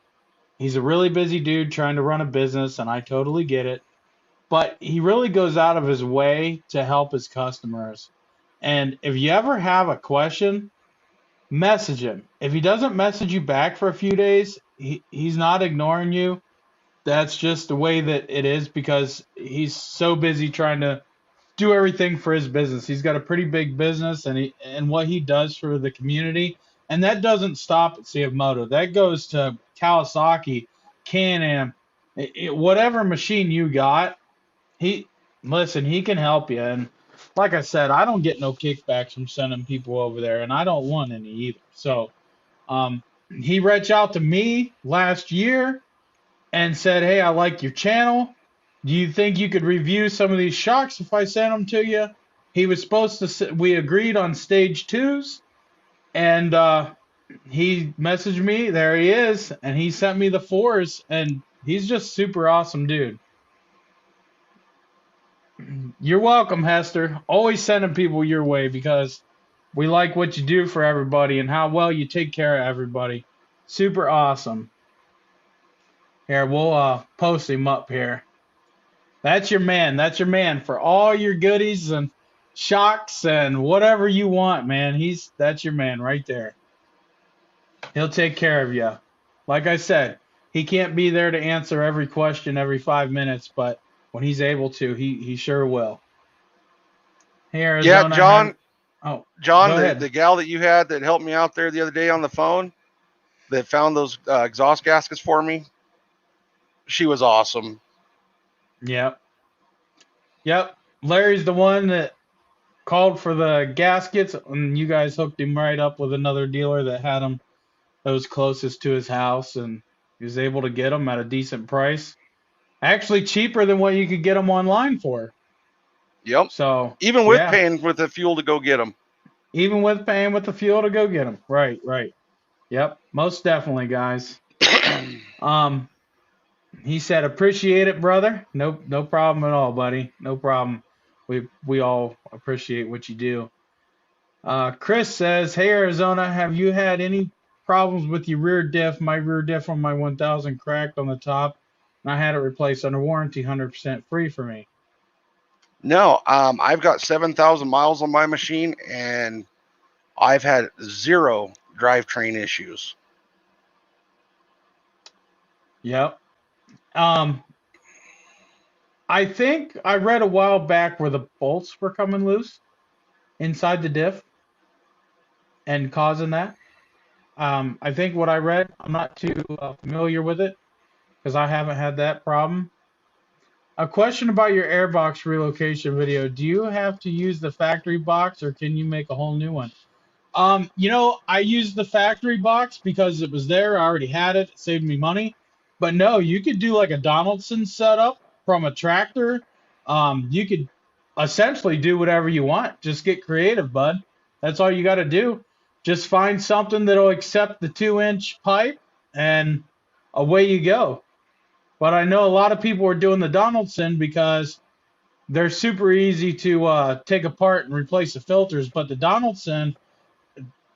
a really busy dude trying to run a business, and I totally get it. But he really goes out of his way to help his customers. And if you ever have a question, message him. If he doesn't message you back for a few days, he's not ignoring you. That's just the way that it is because he's so busy trying to do everything for his business. He's got a pretty big business and what he does for the community And that doesn't stop at CF That goes to Kawasaki, Can-Am, whatever machine you got. He he can help you. And like I said, I don't get no kickbacks from sending people over there, and I don't want any either. So he reached out to me last year and said, "Hey, I like your channel. Do you think you could review some of these shocks if I sent them to you?" He was supposed to. We agreed on stage twos, and he messaged me. There he is, and he sent me the fours, and he's just super awesome, dude. You're welcome, Hester. Always sending people your way because we like what you do for everybody and how well you take care of everybody. Super awesome. Here, we'll post him up here. That's your man. That's your man for all your goodies and shocks and whatever you want, man. That's your man right there. He'll take care of you. Like I said, he can't be there to answer every question every 5 minutes, but when he's able to, he sure will. Hey, Yeah, Arizona, John. oh, John, go ahead. the gal that you had that helped me out there the other day on the phone that found those exhaust gaskets for me, she was awesome. Yep. Yep. Larry's the one that called for the gaskets, and you guys hooked him right up with another dealer that had them that was closest to his house, and he was able to get them at a decent price. Actually, cheaper than what you could get them online for. Yep. So, Even with yeah, paying with the fuel to go get them. even with paying with the fuel to go get them. Right, right. Yep, most definitely, guys. Um, he said, "Appreciate it, brother. No problem at all, buddy. No problem. We all appreciate what you do." Chris says, "Hey Arizona, have you had any problems with your rear diff? My rear diff on my 1000 cracked on the top, and I had it replaced under warranty, 100% free for me." No, I've got 7,000 miles on my machine, and I've had 0 drivetrain issues. Yep. I think I read a while back where the bolts were coming loose inside the diff and causing that. I think what I read, I'm not too familiar with it because I haven't had that problem. A question about your airbox relocation video. Do you have to use the factory box or can you make a whole new one? I used the factory box because it was there. I already had it. It saved me money. But no, you could do like a Donaldson setup from a tractor. You could essentially do whatever you want. Just get creative, bud. That's all you got to do. Just find something that'll accept the 2-inch pipe and away you go. But I know a lot of people are doing the Donaldson because they're super easy to take apart and replace the filters. But the Donaldson,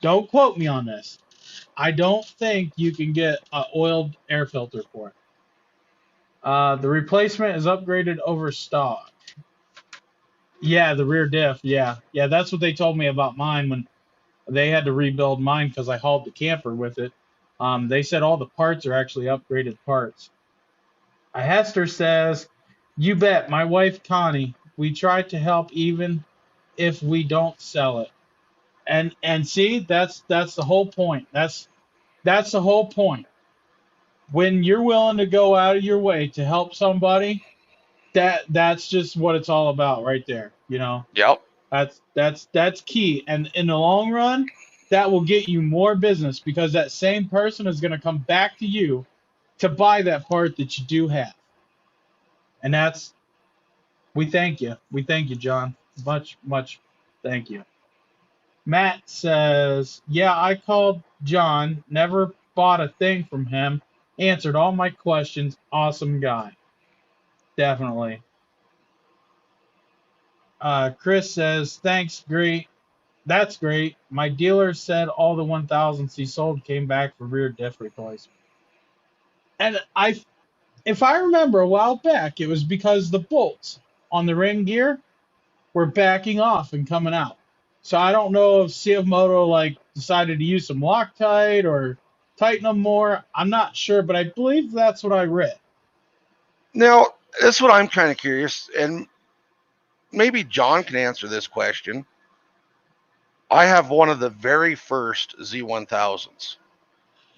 don't quote me on this. I don't think you can get an oiled air filter for it. The replacement is upgraded over stock. Yeah, the rear diff. Yeah, yeah, that's what they told me about mine when they had to rebuild mine because I hauled the camper with it. They said all the parts are actually upgraded parts. Hester says, "You bet, my wife Connie. We try to help even if we don't sell it." And see, that's the whole point. That's the whole point. When you're willing to go out of your way to help somebody, that's just what it's all about right there. Yep. That's key. And in the long run, that will get you more business because that same person is going to come back to you to buy that part that you do have. And we thank you. We thank you, John. Much thank you. Matt says, "Yeah, I called John, never bought a thing from him, answered all my questions. Awesome guy." Definitely. Chris says, "Thanks, great. That's great. My dealer said all the 1000s he sold came back for rear diff replacement." And if I remember a while back, it was because the bolts on the ring gear were backing off and coming out. So I don't know if CF Moto decided to use some Loctite or tighten them more. I'm not sure, but I believe that's what I read. Now, that's what I'm kind of curious, and maybe John can answer this question. I have one of the very first Z1000s.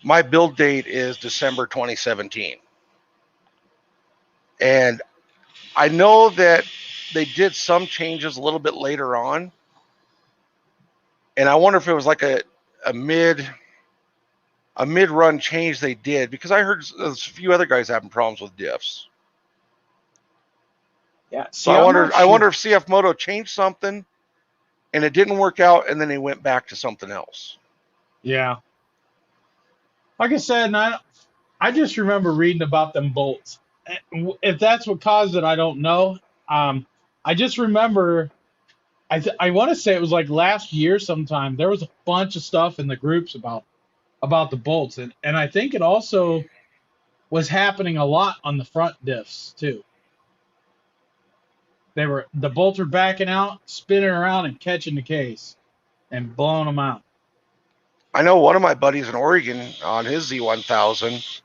My build date is December 2017. And I know that they did some changes a little bit later on. And I wonder if it was like a mid run change they did, because I heard a few other guys having problems with diffs. Yeah. So See, I'm not I sure. wonder if CF Moto changed something and it didn't work out, and then they went back to something else. Yeah. Like I said, and I just remember reading about them bolts. If that's what caused it, I don't know. I just remember. I want to say it was like last year sometime. There was a bunch of stuff in the groups about the bolts, and I think it also was happening a lot on the front diffs too. The bolts were backing out, spinning around, and catching the case and blowing them out. I know one of my buddies in Oregon on his Z1000,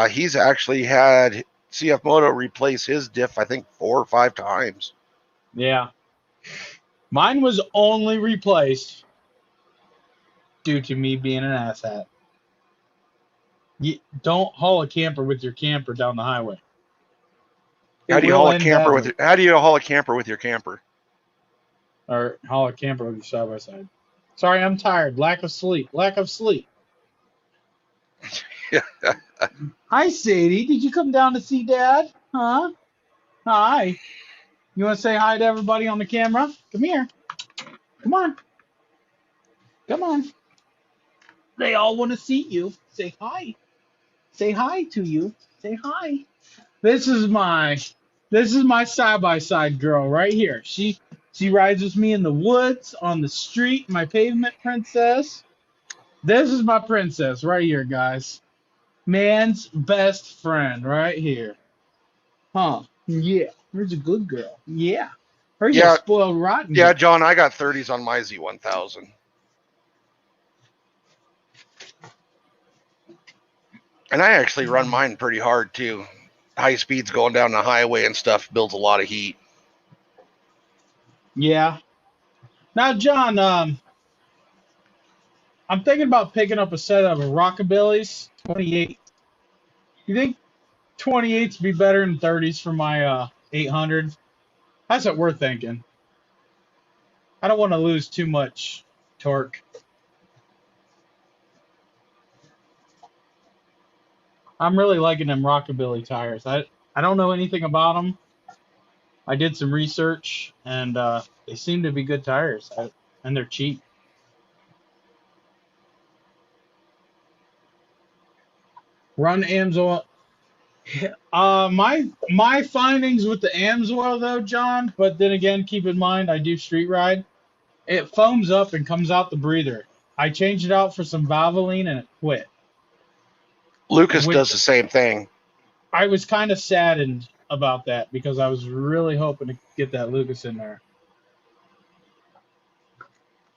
he's actually had CF Moto replace his diff, I think 4 or 5 times. Yeah, mine was only replaced due to me being an asshat. You don't haul a camper with your camper down the highway. It How do you will haul a end camper with badly. it? How do you haul a camper with your camper? Or haul a camper with you side by side. Sorry, I'm tired. Lack of sleep. Lack of sleep. Hi, Sadie. Did you come down to see Dad? Huh? Hi. You want to say hi to everybody on the camera? Come here. Come on. Come on. They all want to see you. Say hi. Say hi to you. Say hi. This is my side by side girl right here. She rides with me in the woods, on the street, my pavement princess. This is my princess right here, guys. Man's best friend right here. Huh. Yeah. Here's a good girl. Yeah. Here's a Yeah, spoiled rotten yeah, girl. John, I got 30s on my Z1000. And I actually run mine pretty hard too. High speeds going down the highway and stuff builds a lot of heat. Yeah. Now, John, I'm thinking about picking up a set of Rockabillys 28. You think 28s be better than 30s for my 800? That's what we're thinking. I don't want to lose too much torque. I'm really liking them Rockabilly tires. I don't know anything about them. I did some research, and they seem to be good tires, and they're cheap. Run Amsoil. My findings with the Amsoil though, John. But then again, keep in mind I do street ride. It foams up and comes out the breather. I changed it out for some Valvoline and it quit. Lucas does Which the same thing. I was kind of saddened about that because I was really hoping to get that Lucas in there.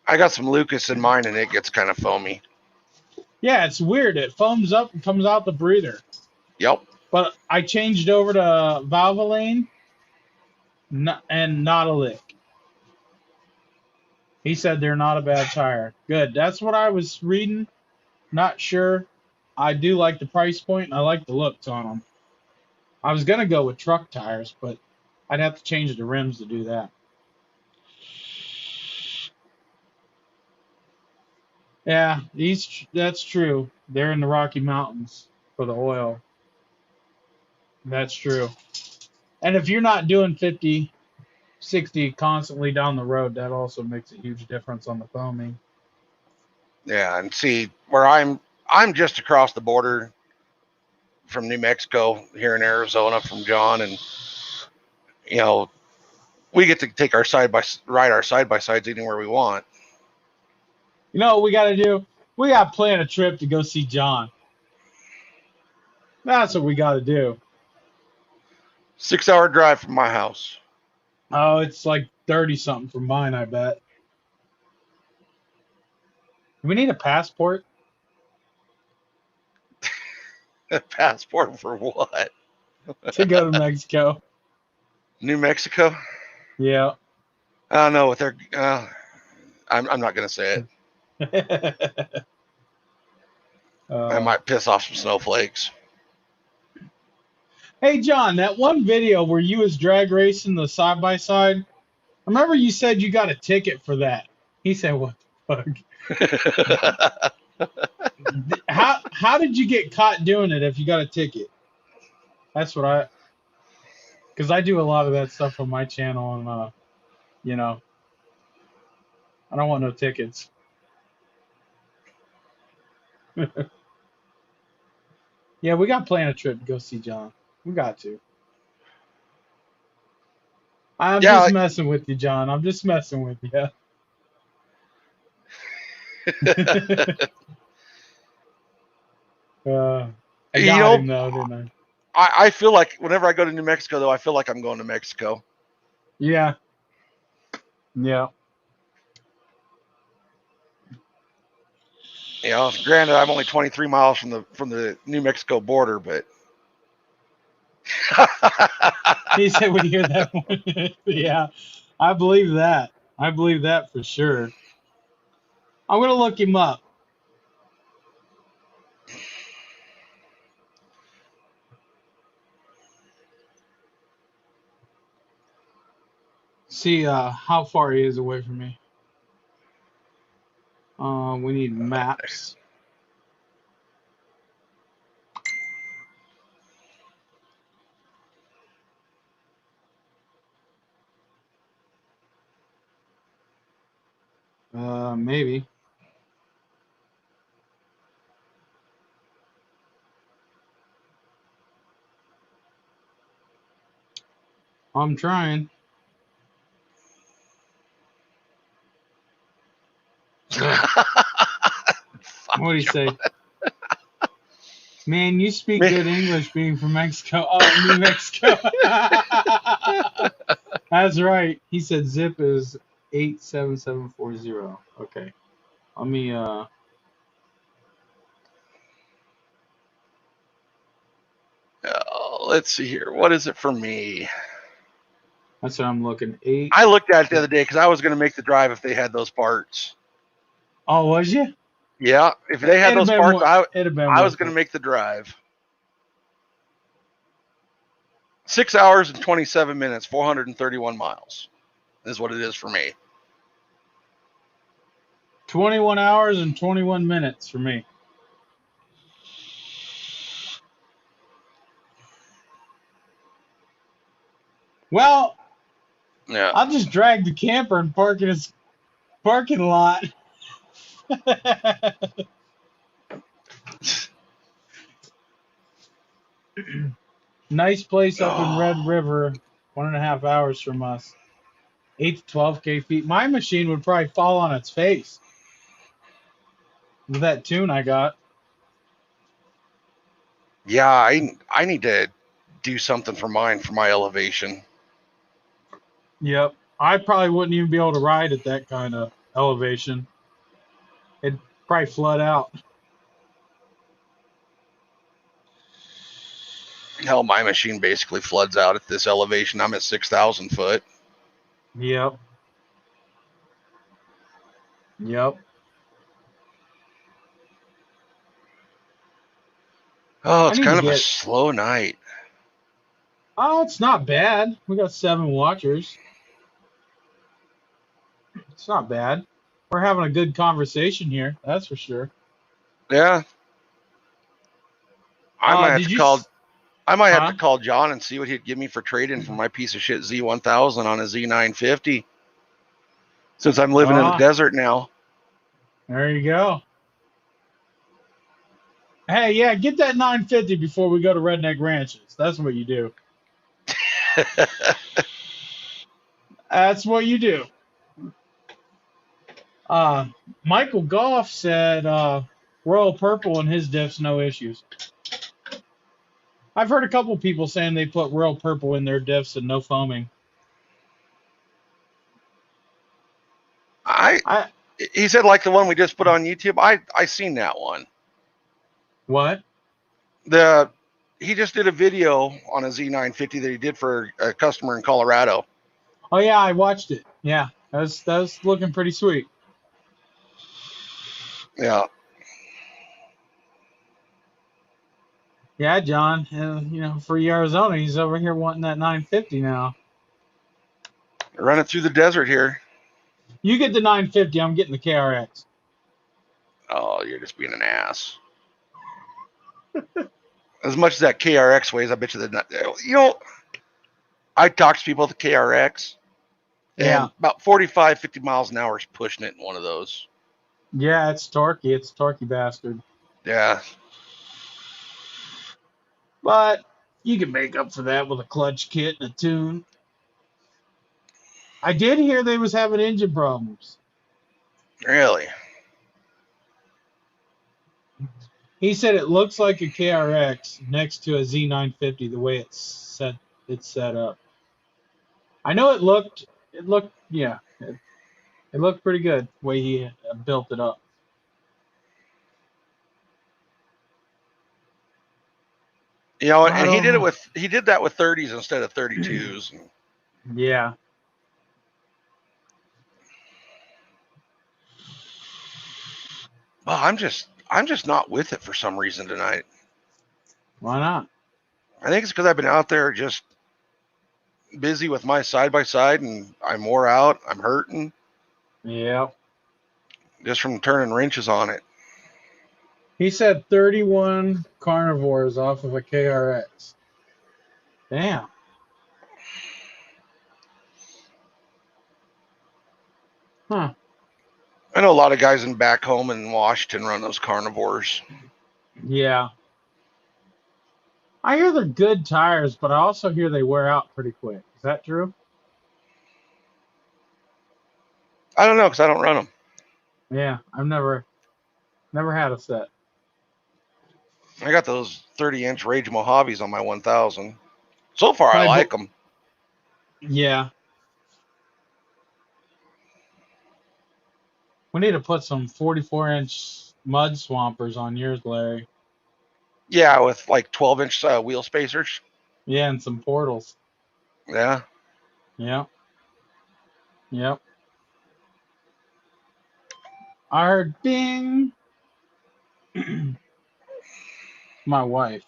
I got some Lucas in mine and it gets kind of foamy. Yeah, it's weird. It foams up and comes out the breather. Yep. But I changed over to Valvoline and not a lick. He said they're not a bad tire. Good. That's what I was reading. Not sure. I do like the price point and I like the looks on them. I was going to go with truck tires, but I'd have to change the rims to do that. Yeah, that's true. They're in the Rocky Mountains for the oil. That's true. And if you're not doing 50, 60 constantly down the road, that also makes a huge difference on the foaming. Yeah, and see where I'm just across the border from New Mexico here in Arizona from John, and we get to take ride our side by sides anywhere we want. You know what we got to do? We got to plan a trip to go see John. That's what we got to do. 6-hour drive from my house. Oh, it's like 30 something from mine, I bet. Do we need a passport Passport for what? to go to Mexico? New Mexico? Yeah. I don't know. With their, I'm not going to say it. I might piss off some snowflakes. Hey, John, that one video where you was drag racing the side by side. Remember you said you got a ticket for that? He said, "What the fuck? How did you get caught doing it if you got a ticket?" That's what because I do a lot of that stuff on my channel, and you know, I don't want no tickets. Yeah, we got to plan a trip to go see John. We got to. I'm just Yeah. messing with you, John. I'm just messing with you. I You got know, him though, didn't I? I feel like whenever I go to New Mexico, though, I feel like I'm going to Mexico. Yeah. Yeah. You know, granted, I'm only 23 miles from the New Mexico border, but He said, "When you hear that one," yeah, I believe that. I believe that for sure. I'm gonna look him up. See how far he is away from me. We need maps. Maybe. I'm trying. What do you say? Man, you speak good English being from Mexico. Oh, New Mexico. That's right. He said zip is 87740. Okay. Let me let's see here. What is it for me? that's what I'm looking. 8. I looked at it the other day because I was going to make the drive if they had those parts. Oh, was you? Yeah, if they had It'd have those been parts, it'd have been I was worth going to it. make the drive. 6 hours and 27 minutes, 431 miles is what it is for me. 21 hours and 21 minutes for me. Well, Yeah. I'll just drag the camper and park in his parking lot. Nice place up in Red River, 1.5 hours from us. 8 to 12K feet. My machine would probably fall on its face with that tune I got. Yeah, I need to do something for mine for my elevation. Yep. I probably wouldn't even be able to ride at that kind of elevation. It'd probably flood out. Hell, my machine basically floods out at this elevation. I'm at 6,000 foot. Yep. Yep. Oh, I it's need to kind of a get. slow night. Oh, it's not bad. We got 7 watchers. It's not bad. We're having a good conversation here. That's for sure. Yeah, I might have Did to you? call. I might have to Huh? call John and see what he'd give me for trading for my piece of shit Z1000 on a Z950. Since I'm living in the desert now. There you go. Hey, yeah, get that 950 before we go to Redneck Ranches. That's what you do. That's what you do. Michael Goff said Royal Purple and his diffs, no issues. I've heard a couple people saying they put Royal Purple in their diffs and no foaming. He said like the one we just put on YouTube. I seen that one. What? He just did a video on a Z950 that he did for a customer in Colorado. Oh yeah, I watched it. Yeah, that was looking pretty sweet. Yeah. Yeah, John. For Arizona, he's over here wanting that 950 now. Running through the desert here. You get the 950. I'm getting the KRX. Oh, you're just being an ass. As much as that KRX weighs, I bet you I talk to people at the KRX, Yeah. and about 45, 50 miles an hour is pushing it in one of those. Yeah, it's torquey. It's a torquey bastard. Yeah. But you can make up for that with a clutch kit and a tune. I did hear they was having engine problems. Really? He said it looks like a KRX next to a Z950 the way it's set up. I know it looked pretty good the way he built it up. I And he don't did it know. with he did that with 30s instead of 32s. Yeah. Well, I'm just not with it for some reason tonight. Why not? I think it's because I've been out there just busy with my side by side, and I'm wore out. I'm hurting Yeah. just from turning wrenches on it. He said 31 carnivores off of a KRX. Damn. Huh. I know a lot of guys in back home in Washington run those carnivores. Yeah. I hear they're good tires, but I also hear they wear out pretty quick. Is that true? I don't know because I don't run them. Yeah, I've never had a set. I got those 30-inch Rage Mojaves on my 1000. So far, I Probably, like them. yeah. We need to put some 44-inch mud swampers on yours, Larry. Yeah, with like 12-inch wheel spacers. Yeah, and some portals. Yeah. Yep, yep. I heard ding. My wife.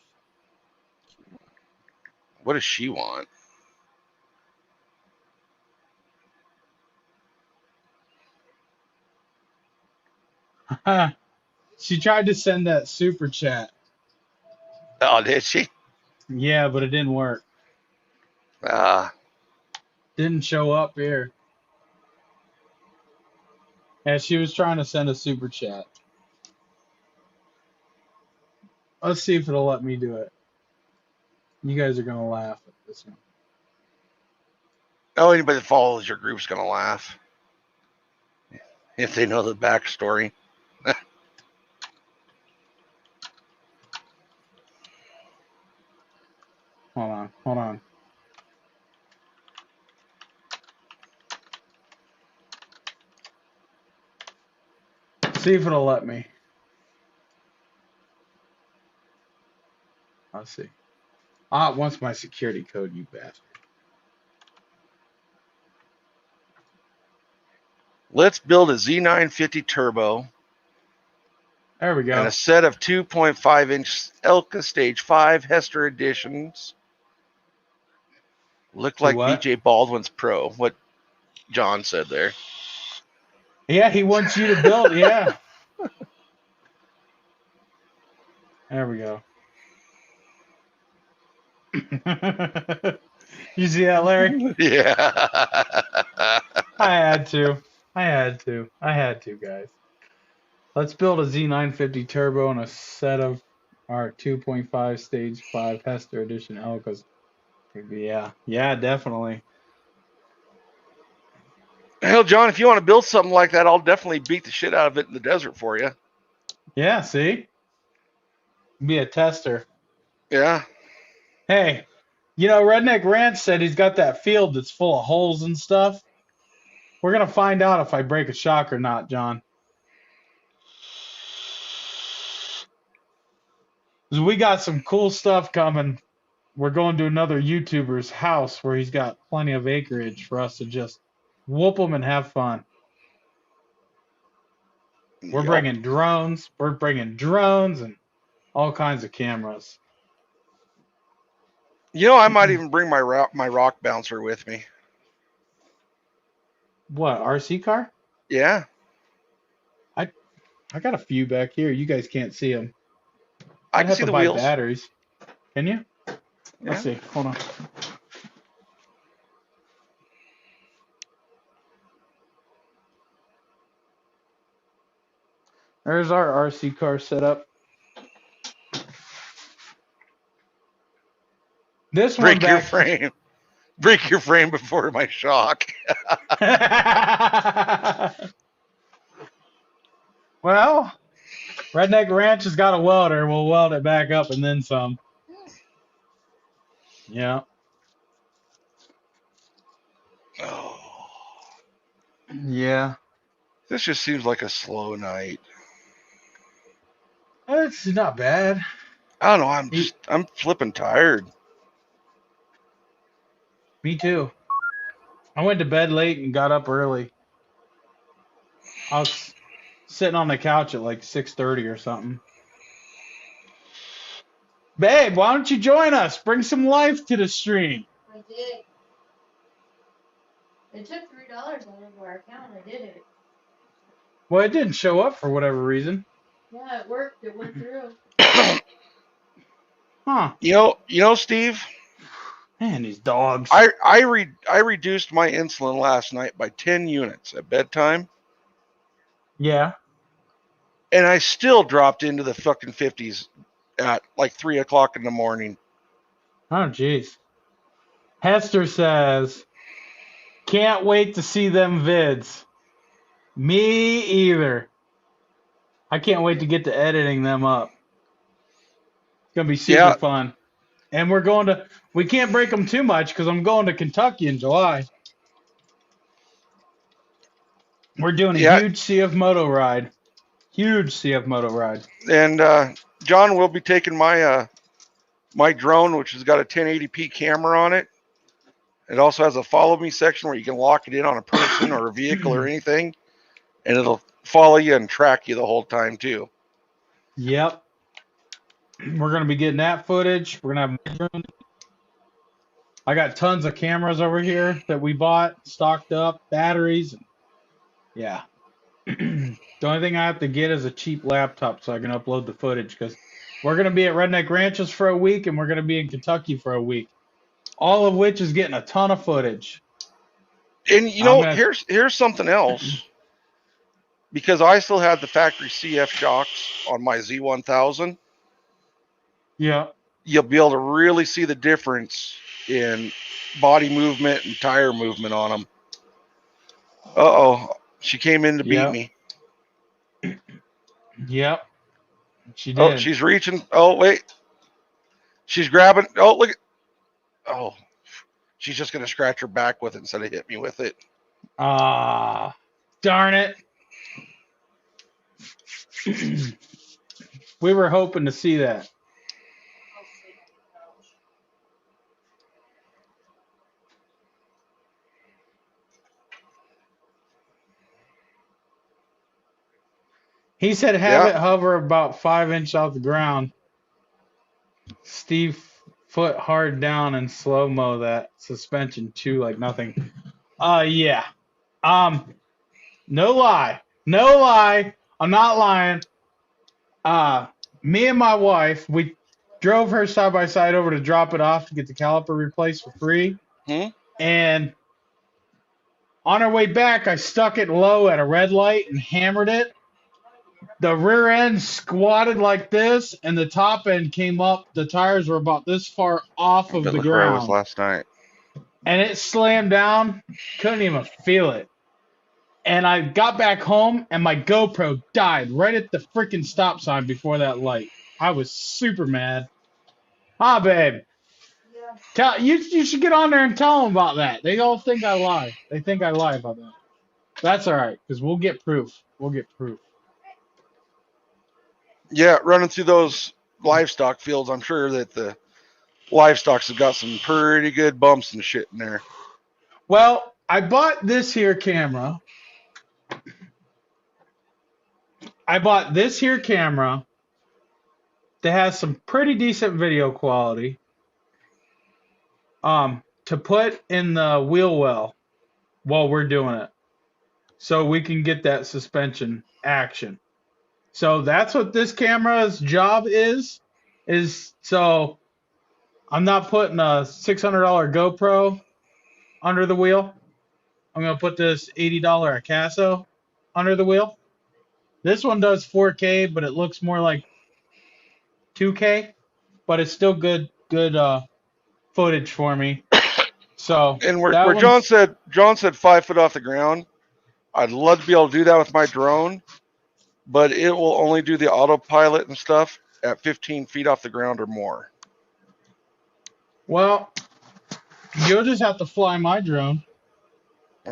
What does she want? She tried to send that super chat. Oh, did she? Yeah, but it didn't work. Uh, Didn't show up here. And she was trying to send a super chat. Let's see if it'll let me do it. You guys are gonna laugh at this one. oh, anybody that follows your group's gonna laugh if they know the backstory. Hold on. See if it'll let me. Let's see. Ah, it wants my security code, you bastard. Let's build a Z950 turbo There we and a go. set of 2.5-inch Elka Stage 5 Hester editions. Look To like what? BJ Baldwin's Pro. What John said there. Yeah, he wants you to build. Yeah. There we go. You see that, Larry? Yeah. I had to. I had to, guys. Let's build a Z950 turbo and a set of our 2.5 stage 5 Hester edition Elkas. Yeah. Yeah, definitely. Hell, John, if you want to build something like that, I'll definitely beat the shit out of it in the desert for you. Yeah, see? Be a tester. Yeah. Hey, Redneck Ranch said he's got that field that's full of holes and stuff. We're gonna find out if I break a shock or not, John. 'Cause we got some cool stuff coming. We're going to another YouTuber's house where he's got plenty of acreage for us to just whoop them and have fun. We're Yep. bringing drones. We're bringing drones and all kinds of cameras. You know, I might even bring my rock bouncer with me. What, RC car? Yeah. I got a few back here. You guys can't see them. I I'd can have see to the buy wheels. batteries. Can you? Let's Yeah. see. Hold on. There's our RC car setup. This one Break your back. frame. Break your frame before my shock. Well, Redneck Ranch has got a welder. We'll weld it back up and then some. Yeah. Oh, Yeah. this just seems like a slow night. It's not bad. I don't know. I'm flipping tired. Me too. I went to bed late and got up early. I was sitting on the couch at like 6:30 or something. Babe, why don't you join us? Bring some life to the stream. I did. It took $3 out of our account. I did it. Well, it didn't show up for whatever reason. Yeah, it worked. It went through. Huh. You know, Steve. Man, these dogs. I reduced my insulin last night by 10 units at bedtime, Yeah. and I still dropped into the fucking 50s at like 3 o'clock in the morning. Oh, jeez. Hester says, can't wait to see them vids. Me either. I can't wait to get to editing them up. It's going to be super Yeah. fun. And we can't break them too much because I'm going to Kentucky in July. We're doing a huge CF Moto ride. Huge CF Moto ride. And John will be taking my my drone, which has got a 1080p camera on it. It also has a follow me section where you can lock it in on a person or a vehicle or anything, and it'll follow you and track you the whole time too. Yep. We're going to be getting that footage. We're going to have. I got tons of cameras over here that we bought, stocked up, batteries. Yeah. The only thing I have to get is a cheap laptop so I can upload the footage because we're going to be at Redneck Ranches for a week and we're going to be in Kentucky for a week. All of which is getting a ton of footage. And you know, here's something else. Because I still had the factory CF shocks on my Z1000. Yeah. You'll be able to really see the difference in body movement and tire movement on them. Uh-oh. She came in to beat me. Yep. She did. Oh, she's reaching. Oh, wait. She's grabbing. Oh, look. Oh, she's just going to scratch her back with it instead of hit me with it. Ah, darn it. We were hoping to see that. He said have it hover about 5 inches off the ground. Steve foot hard down and slow-mo that suspension too like nothing. Yeah. No lie. No lie. I'm not lying. Me and my wife, we drove her side by side over to drop it off to get the caliper replaced for free. And on our way back, I stuck it low at a red light and hammered it. The rear end squatted like this, and the top end came up. The tires were about this far off of the ground. Where I was last night. And it slammed down. Couldn't even feel it. And I got back home, and my GoPro died right at the freaking stop sign before that light. I was super mad. Ah, babe. Yeah. You should get on there and tell them about that. They all think I lie. They think I lie about that. That's all right, because we'll get proof. We'll get proof. Yeah, running through those livestock fields, I'm sure that the livestocks have got some pretty good bumps and shit in there. Well, I bought this here camera. I bought this here camera that has some pretty decent video quality. To put in the wheel well while we're doing it, so we can get that suspension action. So that's what this camera's job is. So I'm not putting a $600 GoPro under the wheel. I'm gonna put this $80 Acaso under the wheel. This one does 4K, but it looks more like 2K, but it's still good footage for me. So And where that John one's said 5 foot off the ground, I'd love to be able to do that with my drone, but it will only do the autopilot and stuff at 15 feet off the ground or more. well, you'll just have to fly my drone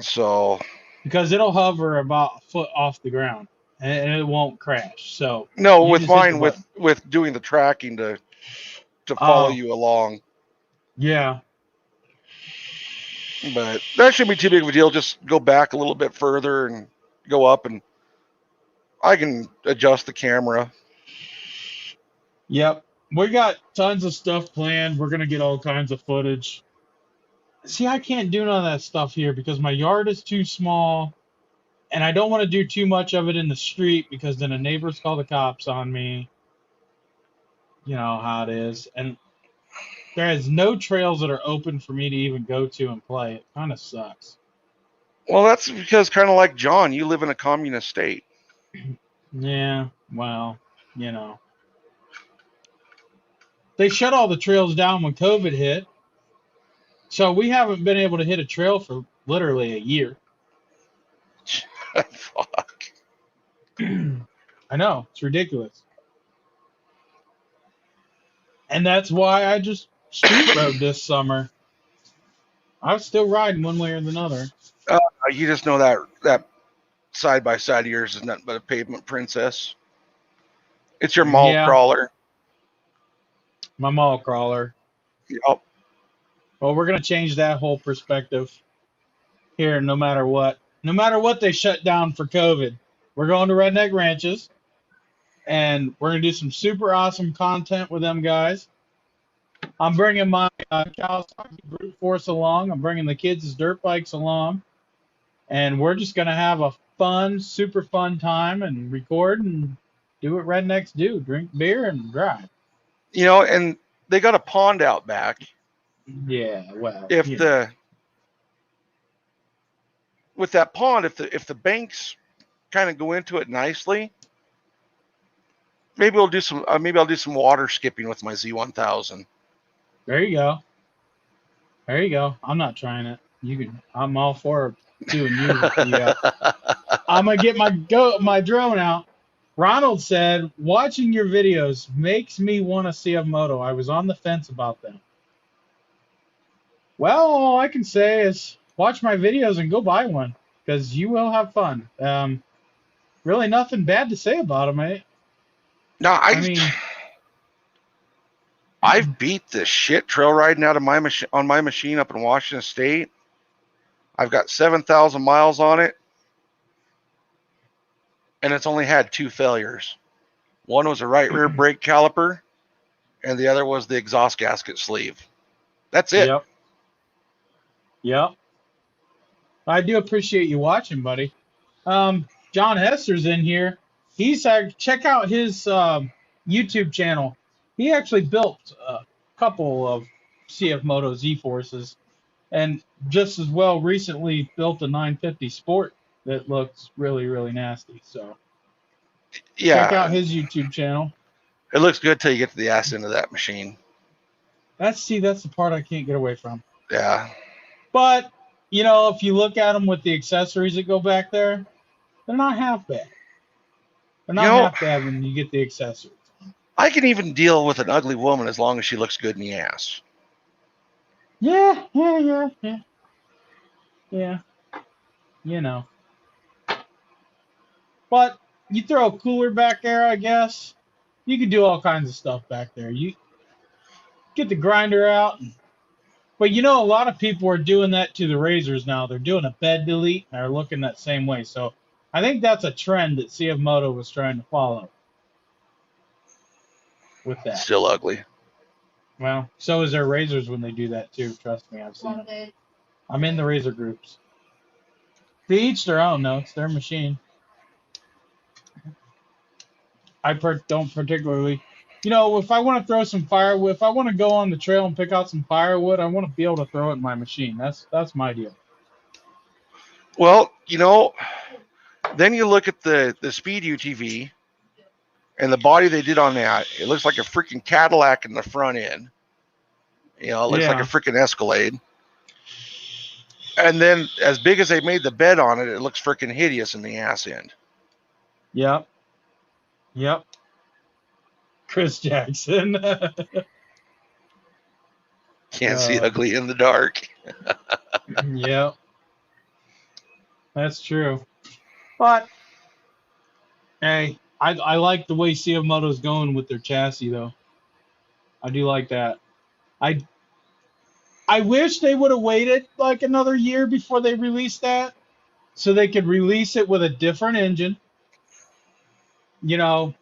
So because it'll hover about a foot off the ground and it won't crash. So no, you with just hit the mine, button. with doing the tracking to follow Oh, you along. yeah. But that shouldn't be too big of a deal. Just go back a little bit further and go up, and I can adjust the camera. Yep. We got tons of stuff planned. We're gonna get all kinds of footage. See, I can't do none of that stuff here because my yard is too small, and I don't want to do too much of it in the street because then the neighbors call the cops on me. You know how it is. And there is no trails that are open for me to even go to and play. It kind of sucks. Well, that's because kind of like John, you live in a communist state. Yeah, well, you know. They shut all the trails down when COVID hit. So we haven't been able to hit a trail for literally a year. Fuck. I know, it's ridiculous. And that's why I just street rode this summer. I was still riding one way or another. You just know that side by side of yours is nothing but a pavement princess. It's your mall Yeah, crawler. my mall crawler. Yep. Well, we're gonna change that whole perspective here, no matter what. No matter what they shut down for COVID, we're going to Redneck Ranches, and we're gonna do some super awesome content with them guys. I'm bringing my Kawasaki brute force along. I'm bringing the kids' dirt bikes along, and we're just gonna have a fun, super fun time and record and do what rednecks do: drink beer and drive. You know, and they got a pond out back. Yeah, well, If you know. with that pond, if the banks kind of go into it nicely, maybe I'll do some water skipping with my Z1000. There you go. There you go. I'm not trying it. You can. I'm all for doing you. Yeah. I'm gonna get my drone out. Ronald said, watching your videos makes me want to see a moto. I was on the fence about them. Well, all I can say is watch my videos and go buy one because you will have fun. Really nothing bad to say about them, eh? No, I mean, I've beat the shit trail riding out of on my machine up in Washington State. I've got 7,000 miles on it, and it's only had 2 failures. One was a right rear brake caliper, and the other was the exhaust gasket sleeve. That's it. Yep. Yep. I do appreciate you watching, buddy. John Hester's in here. He's check out his YouTube channel. He actually built a couple of CF Moto Z Forces, and just as well recently built a 950 Sport that looks really, really nasty. So check out Yeah, his YouTube channel. it looks good till you get to the ass end of that machine. That's the part I can't get away from. Yeah. But you know, if you look at them with the accessories that go back there, they're not half bad. They're not half bad when you get the accessories. I can even deal with an ugly woman as long as she looks good in the ass. Yeah. You know. But you throw a cooler back there, I guess. You can do all kinds of stuff back there. You get the grinder out. But you know, a lot of people are doing that to the razors now. They're doing a bed delete and they're looking that same way. So I think that's a trend that CF Moto was trying to follow with that. Still ugly. Well, so is their razors when they do that too. Trust me, I've seen it. I'm in the razor groups. To each their own, though. It's their machine. I don't particularly, if I want to throw some firewood, if I want to go on the trail and pick out some firewood, I want to be able to throw it in my machine. That's my deal. Well, then you look at the Speed UTV and the body they did on that. It looks like a freaking Cadillac in the front end. It looks like a freaking Escalade. And then as big as they made the bed on it, it looks freaking hideous in the ass end. Yep. Chris Jackson. Can't see ugly in the dark. Yep. That's true. But hey, I like the way CF Moto's going with their chassis though. I do like that. I wish they would have waited like another year before they released that, so they could release it with a different engine. Little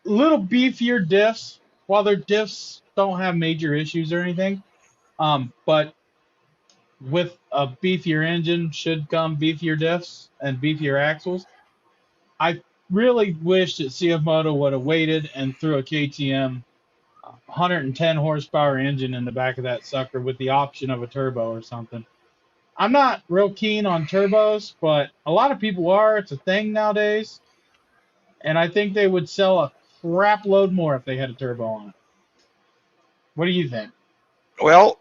beefier diffs, while their diffs don't have major issues or anything. But with a beefier engine should come beefier diffs and beefier axles. I really wish that CF Moto would have waited and threw a KTM 110 horsepower engine in the back of that sucker with the option of a turbo or something. I'm not real keen on turbos, but a lot of people are. It's a thing nowadays. And I think they would sell a crap load more if they had a turbo on it. What do you think? Well,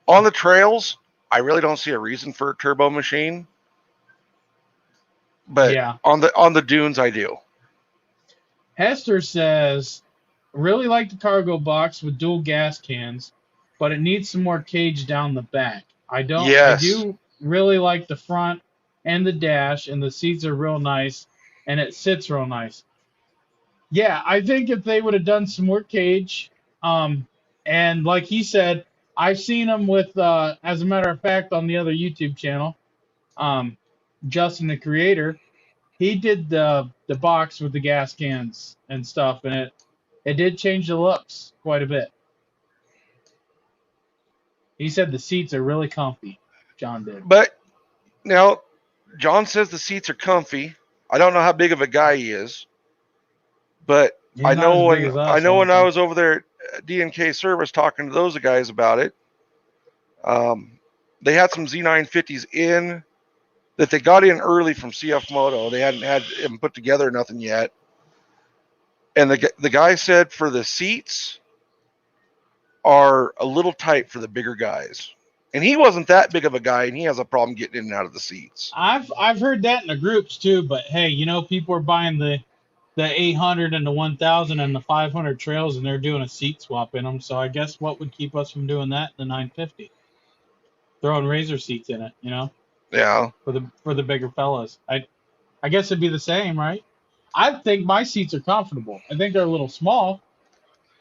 on the trails, I really don't see a reason for a turbo machine. But yeah, on the dunes, I do. Hester says, really like the cargo box with dual gas cans, but it needs some more cage down the back. I do really like the front and the dash, and the seats are real nice, and it sits real nice. Yeah, I think if they would have done some more cage, and like he said, I've seen them with, as a matter of fact, on the other YouTube channel, Justin the Creator, he did the box with the gas cans and stuff, and it did change the looks quite a bit. He said the seats are really comfy. John did. But now, John says the seats are comfy. I don't know how big of a guy he is, but I know when I was over there at D&K Service talking to those guys about it, they had some Z950s in that they got in early from CF Moto. They hadn't had them put together or nothing yet. And the guy said for the seats are a little tight for the bigger guys. And he wasn't that big of a guy, and he has a problem getting in and out of the seats. I've heard that in the groups too, but hey, people are buying the 800 and the 1000 and the 500 trails, and they're doing a seat swap in them. So I guess what would keep us from doing that in the 950? Throwing razor seats in it, Yeah. For the bigger fellas. I guess it'd be the same, right? I think my seats are comfortable. I think they're a little small,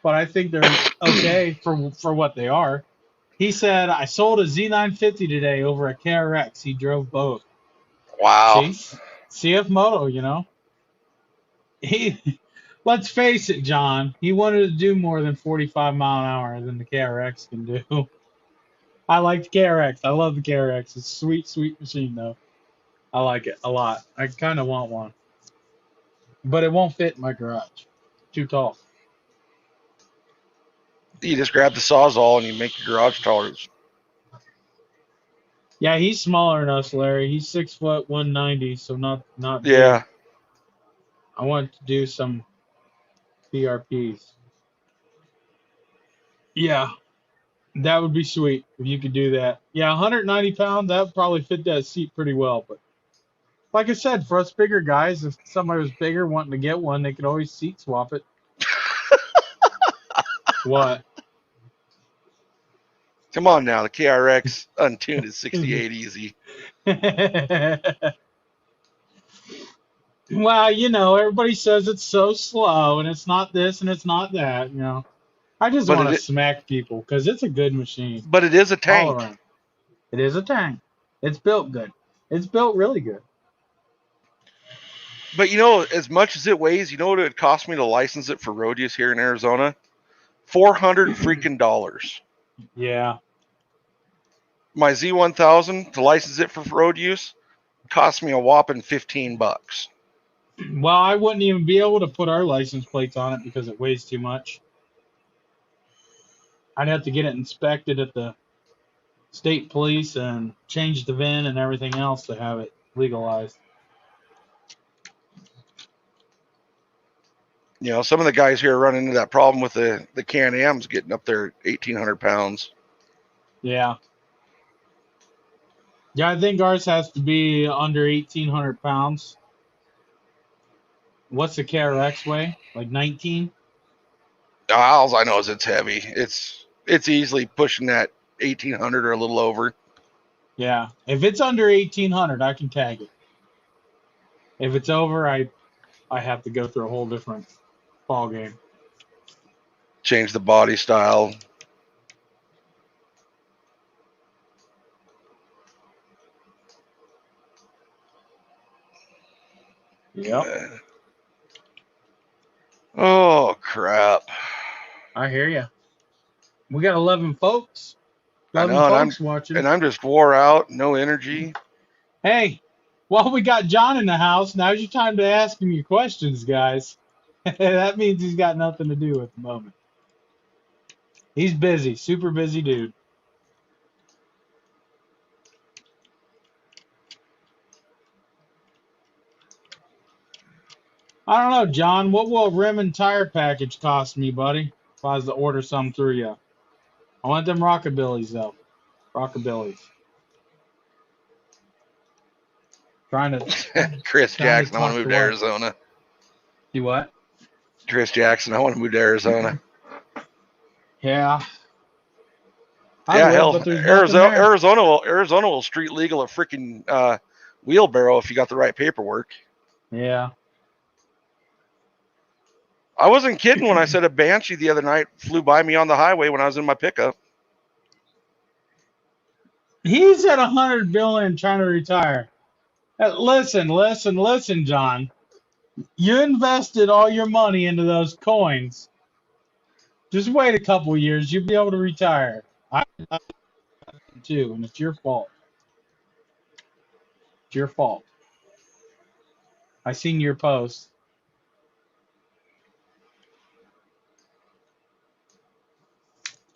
but I think they're okay for what they are. He said, I sold a Z950 today over a KRX. He drove both. Wow. See? CF Moto, Let's face it, John. He wanted to do more than 45 mile an hour than the KRX can do. I like the KRX. I love the KRX. It's a sweet, sweet machine, though. I like it a lot. I kind of want one. But it won't fit in my garage. Too tall. You just grab the Sawzall and you make your garage taller. Yeah, he's smaller than us, Larry. He's 6 foot 190, so not yeah. Big. I want to do some PRPs. Yeah, that would be sweet if you could do that. Yeah, 190 pounds, that would probably fit that seat pretty well. But like I said, for us bigger guys, if somebody was bigger wanting to get one, they could always seat swap it. What? Come on now, the KRX untuned is 68 easy. Well, everybody says it's so slow, and it's not this, and it's not that, I just want to smack people, because it's a good machine. But it is a tank. All around. It is a tank. It's built good. It's built really good. But you know, as much as it weighs, you know what it would cost me to license it for road use here in Arizona? $400 freaking dollars. Yeah. My Z1000 to license it for road use cost me a whopping $15. Well, I wouldn't even be able to put our license plates on it because it weighs too much. I'd have to get it inspected at the state police and change the VIN and everything else to have it legalized. You know, some of the guys here are running into that problem with the Can-Ams getting up there 1,800 pounds. Yeah. Yeah, I think ours has to be under 1,800 pounds. What's the KRX weigh? Like 19? All I know is it's heavy. It's easily pushing that 1,800 or a little over. Yeah. If it's under 1,800, I can tag it. If it's over, I have to go through a whole different ball game. Change the body style. Yep. Oh, crap. I hear you. We got 11 folks. I 11 know, folks watching. and I'm just wore out, no energy. Hey, well, we got John in the house. Now's your time to ask him your questions, guys. That means he's got nothing to do at the moment. He's busy, super busy dude. I don't know, John. What will a rim and tire package cost me, buddy? If I was to order some through you. I want them rockabillies, though. Rockabillies. Trying to Chris trying to Jackson, I want talk to the move to wife. Arizona. You what? Chris Jackson, I want to move to Arizona. Yeah. I Yeah, would, hell, but there's nothing there. Arizona will street legal a freaking wheelbarrow if you got the right paperwork. Yeah. I wasn't kidding when I said a Banshee the other night flew by me on the highway when I was in my pickup. He's at 100 billion trying to retire. Listen, John. You invested all your money into those coins. Just wait a couple years, you'll be able to retire. I too, and it's your fault. It's your fault. I seen your post.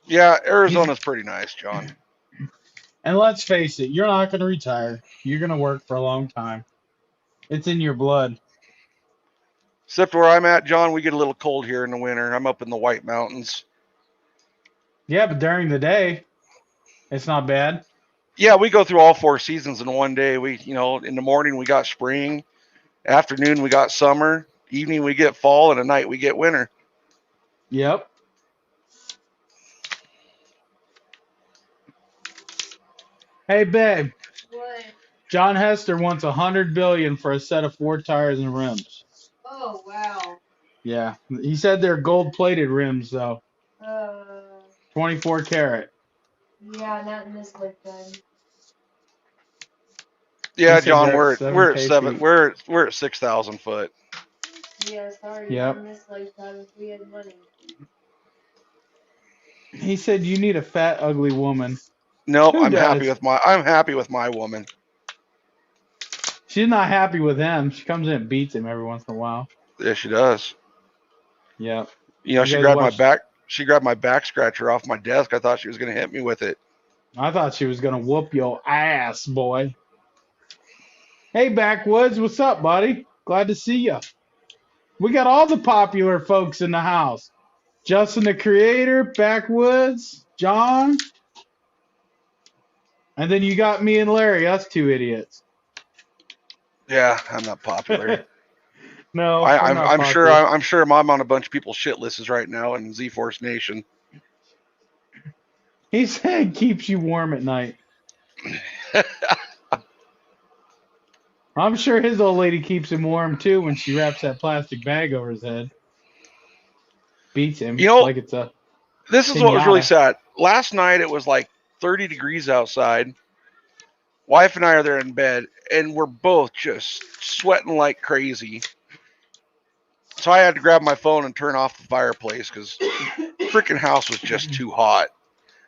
Yeah, Arizona's pretty nice, John. And let's face it, you're not going to retire. You're going to work for a long time. It's in your blood. Except where I'm at, John, we get a little cold here in the winter. I'm up in the White Mountains. Yeah, but during the day, it's not bad. Yeah, we go through all 4 seasons in one day. In the morning we got spring, afternoon we got summer, evening we get fall, and at night we get winter. Yep. Hey, babe. What? John Hester wants 100 billion for a set of 4 tires and rims. Oh, wow. Yeah, he said they're gold-plated rims though. 24 karat. Yeah, not in this lifetime. Yeah, He said John, they're we're at 7K 7. feet. We're at 6,000 foot. Yeah, sorry, Yep. not in this lifetime if we had money. He said you need a fat, ugly woman. No, Who I'm happy does? with my woman. She's not happy with him. She comes in and beats him every once in a while. Yeah, she does. Yep. You know, You she guys grabbed my watch. back. She grabbed my back scratcher off my desk. I thought she was going to hit me with it. I thought she was gonna whoop your ass, boy. Hey, Backwoods, what's up, buddy? Glad to see you. We got all the popular folks in the house. Justin the Creator, Backwoods, John, and then you got me and Larry, us 2 idiots. Yeah, I'm not popular. No, we're not I'm sure popular. I'm sure I'm on a bunch of people's shit lists right now in Z-Force Nation. He said keeps you warm at night. I'm sure his old lady keeps him warm too when she wraps that plastic bag over his head. Beats him You know, like it's a this is what was really pinata. sad. Last night it was like 30 degrees outside. Wife and I are there in bed, and we're both just sweating like crazy. So I had to grab my phone and turn off the fireplace because freaking house was just too hot.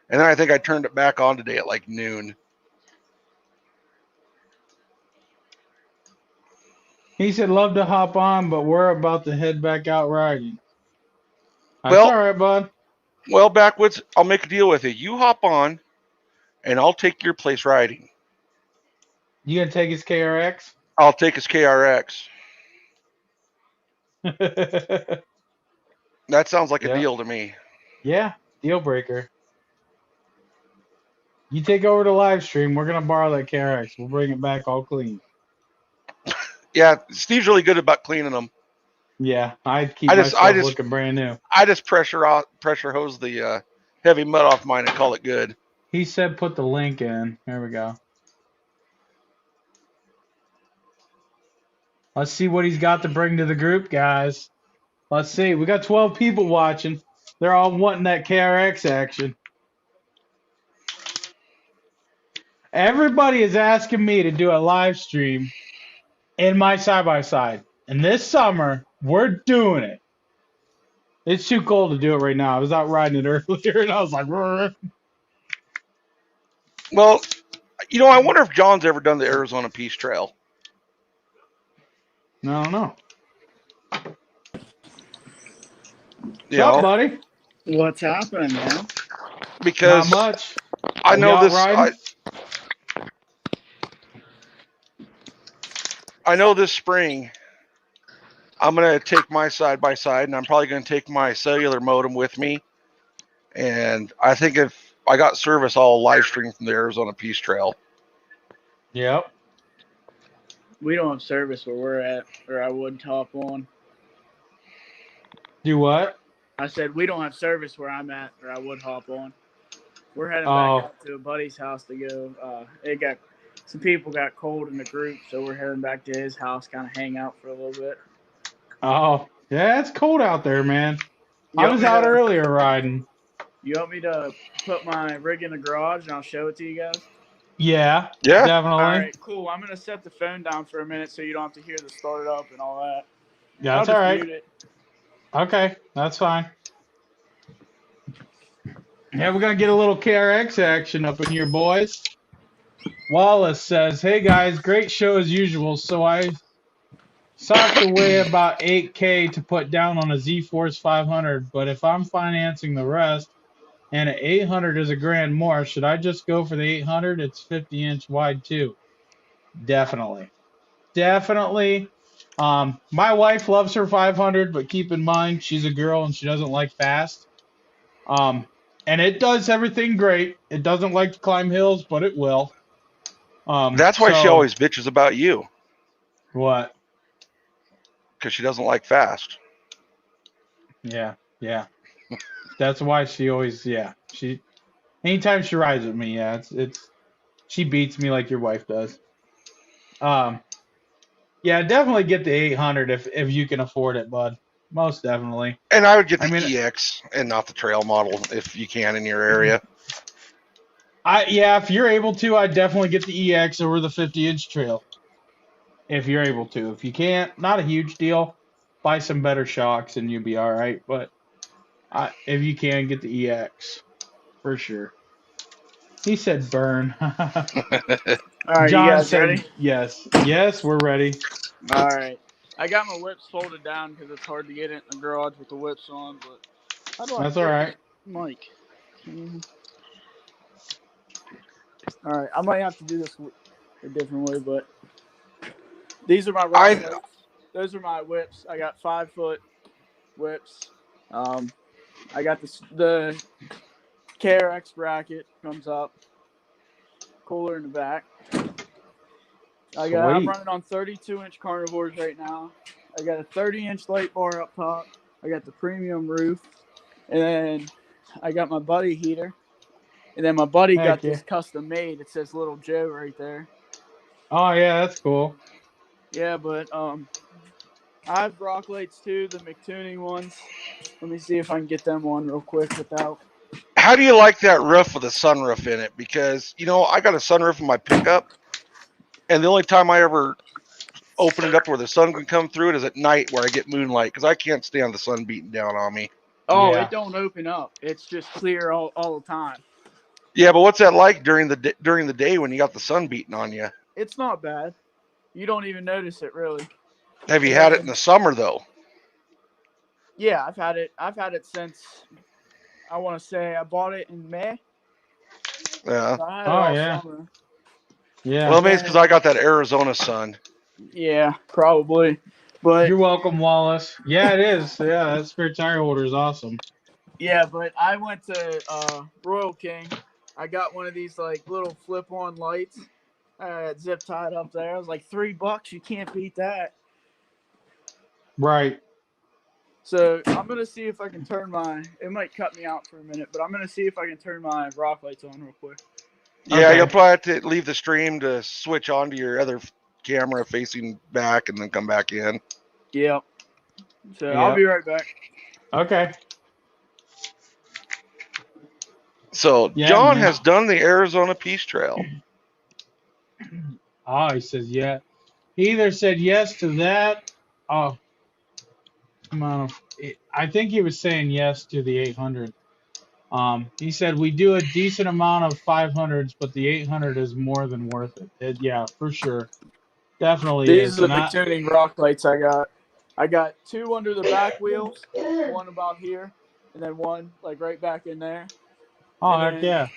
And then I think I turned it back on today at like noon. He said, love to hop on, but we're about to head back out riding. That's Well, all right, bud. well, Backwoods, I'll make a deal with you. You hop on, and I'll take your place riding. You gonna take his KRX? I'll take his KRX. That sounds like a Yep. deal to me. Yeah, deal breaker. You take over the live stream. We're gonna borrow that KRX. We'll bring it back all clean. Yeah, Steve's really good about cleaning them. Yeah, I'd keep I myself just looking brand new. I just pressure hose the heavy mud off mine and call it good. He said put the link in. There we go. Let's see what he's got to bring to the group, guys. Let's see. We got 12 people watching. They're all wanting that KRX action. Everybody is asking me to do a live stream in my side-by-side. And this summer, we're doing it. It's too cold to do it right now. I was out riding it earlier, and I was like, "Rrr." Well, I wonder if John's ever done the Arizona Peace Trail. I don't know. You What's up, know, buddy? What's happening, man? because Not much. I You know out this. riding? I know this spring I'm gonna take my side by side, and I'm probably gonna take my cellular modem with me. And I think if I got service, I'll live stream from the Arizona Peace Trail. Yep. We don't have service where we're at, or I would hop on. Do what? I said we don't have service where I'm at, or I would hop on. We're heading Oh. back out to a buddy's house to go. Some people got cold in the group, so we're heading back to his house, kind of hang out for a little bit. Oh, yeah, it's cold out there, man. I You was want me out to- earlier riding. You want me to put my rig in the garage and I'll show it to you guys? Yeah, Yeah. definitely. All right, cool. I'm gonna set the phone down for a minute so you don't have to hear the start up and all that. Yeah, that's I'll all just right. mute it. Okay, that's fine. Yeah, we're gonna get a little KRX action up in here, boys. Wallace says, "Hey guys, great show as usual. So I socked away about 8K to put down on a Z-Force 500, but if I'm financing the rest and an 800 is a grand more, should I just go for the 800? It's 50-inch wide too." Definitely. Definitely. My wife loves her 500, but keep in mind she's a girl and she doesn't like fast. And it does everything great. It doesn't like to climb hills, but it will. That's why she always bitches about you, What? because she doesn't like fast. Yeah, yeah. That's why she always, yeah. She, anytime she rides with me, yeah, it's she beats me like your wife does. Yeah, definitely get the 800 if you can afford it, bud. Most definitely. And I would get the I mean- EX and not the trail model if you can in your area. Yeah, if you're able to, I'd definitely get the EX over the 50-inch trail. If you're able to. If you can't, not a huge deal. Buy some better shocks and you'll be all right. But if you can, get the EX for sure. He said burn. All right, John you guys said ready? yes. Yes, we're ready. All right. I got my whips folded down because it's hard to get it in the garage with the whips on, but how do I That's flip all right. this mic? All right, I might have to do this a different way, but these are my rock whips. Those are my whips. I got 5-foot whips. I got the KRX bracket comes up, cooler in the back. I'm running on 32-inch carnivores right now. I got a 30-inch light bar up top. I got the premium roof, and then I got my buddy heater. And then my buddy got this custom made. It says Little Joe right there. Oh yeah, that's cool. Yeah, but I have rock lights too, the McTuning ones. Let me see if I can get them on real quick without. How do you like that roof with a sunroof in it? Because, I got a sunroof in my pickup, And the only time I ever open it up where the sun can come through it is at night where I get moonlight because I can't stand the sun beating down on me. Oh, Yeah. it don't open up. It's just clear all the time. Yeah, but what's that like during the day when you got the sun beating on you? It's not bad. You don't even notice it really. Have you had it in the summer though? Yeah, I've had it. I've had it since I want to say I bought it in May. Yeah. So I had it Oh all yeah. summer. Yeah. Well, maybe it's because I got that Arizona sun. Yeah, probably. But You're welcome, Wallace. Yeah, it is. Yeah, that spare tire holder is awesome. yeah, but I went to Royal King. I got one of these like little flip-on lights. Zip tied up there. It was like $3. You can't beat that. Right. So I'm gonna see if I can turn my. It might cut me out for a minute, but I'm gonna see if I can turn my rock lights on real quick. Yeah, Okay. you'll probably have to leave the stream to switch onto your other camera facing back and then come back in. Yep. So I'll Yep. be right back. Okay. So Yeah, John man. has done the Arizona Peace Trail. Oh, he says yeah. He either said yes to that. Oh, amount of. I think he was saying yes to the 800. He said we do a decent amount of 500s, but the 800 is more than worth it. Yeah, for sure, definitely These is. are the And I, McTuning rock lights I got. I got two under the back wheels, one about here, and then one like right back in there. oh And heck then yeah.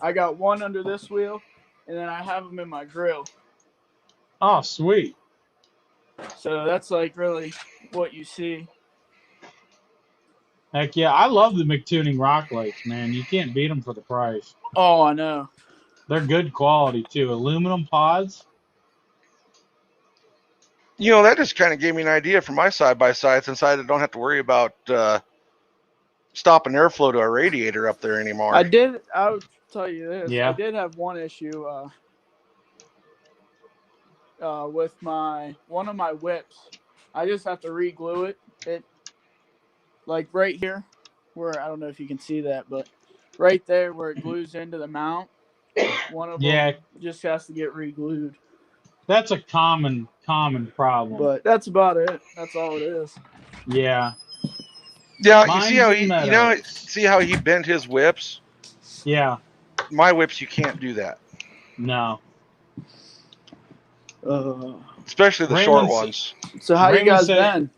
I got one under this wheel, and then I have them in my grill. Oh sweet. So that's like really what you see. Heck yeah, I love the McTuning rock lights, man. You can't beat them for the price. Oh, I know. They're good quality too. Aluminum pods. You know, that just kind of gave me an idea for my side by side since I don't have to worry about stopping airflow to a radiator up there anymore. I would tell you this. I Yeah. did have one issue with one of my whips. I just have to re-glue it. It like right here, where I don't know if you can see that, but right there where it glues into the mount, one of Yeah, them just has to get re-glued. that's a common problem. But that's about it. That's all it is. Yeah. Yeah, you see Mines how and meadows. he bent his whips? Yeah. My whips, you can't do that, No. especially the short Raymond. ones. So how you Raymond guys said, been?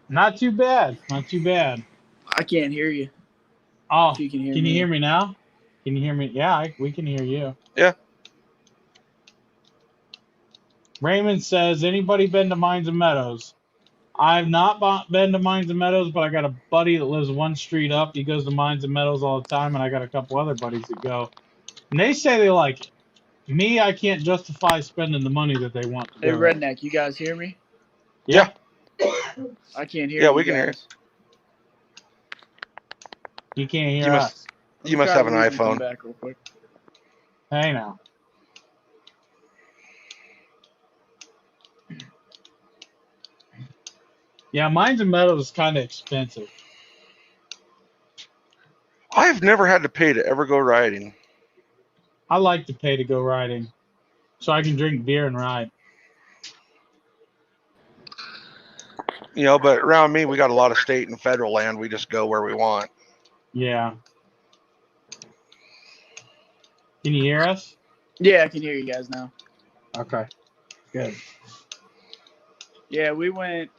not too bad. Not too bad. I can't hear you. Oh, If you can hear can me. you hear me now? Can you hear me? Yeah, we can hear you. Yeah. Raymond says, anybody been to Mines and Meadows? I've not been to Mines and Meadows, but I got a buddy that lives one street up. He goes to Mines and Meadows all the time, and I got a couple other buddies that go. And they say they like it. Me, I can't justify spending the money that they want to Hey, go there. Redneck, you guys hear me? Yeah. I can't hear Yeah, you we can hear guys. You can't hear You must us. you must have an Leave and come iPhone. back real quick. Hey now. Yeah, Mines and Meadows is kind of expensive. I've never had to pay to ever go riding. I like to pay to go riding, so I can drink beer and ride. You know, but around me, we got a lot of state and federal land. We just go where we want. Yeah. Can you hear us? Yeah, I can hear you guys now. Okay. Good. Yeah, we rode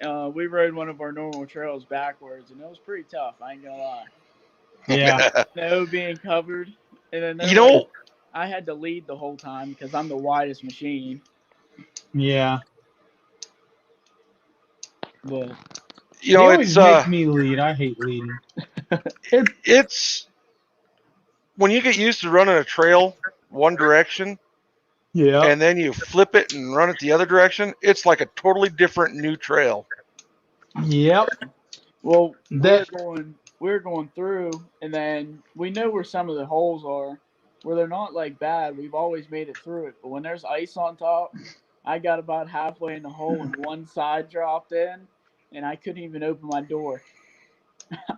one of our normal trails backwards, and it was pretty tough. I ain't gonna lie. Yeah. Snow being covered, and then You know, I had to lead the whole time because I'm the widest machine. Yeah. But you They know, always make me lead. I hate leading. it's when you get used to running a trail one direction Yeah. and then you flip it and run it the other direction, it's like a totally different new trail. Yep. well, That. we're going through, and then we know where some of the holes are, where they're not like bad. We've always made it through it, but when there's ice on top, I got about halfway in the hole and one side dropped in, and I couldn't even open my door.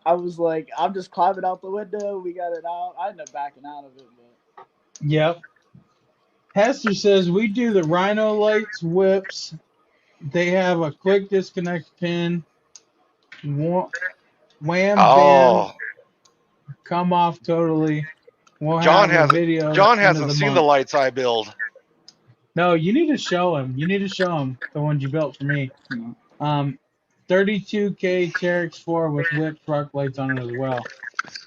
I was like, I'm just climbing out the window. We got it out. I ended up backing out of it, but Yep. Hester says we do the Rhino lights whips. They have a quick disconnect pin. Wham bam, Oh, come off totally. We'll John have a has video John end of hasn't the seen the month. lights I build. No, you need to show him. You need to show him the ones you built for me. No. 32K Terex 4 with whip truck lights on it as well.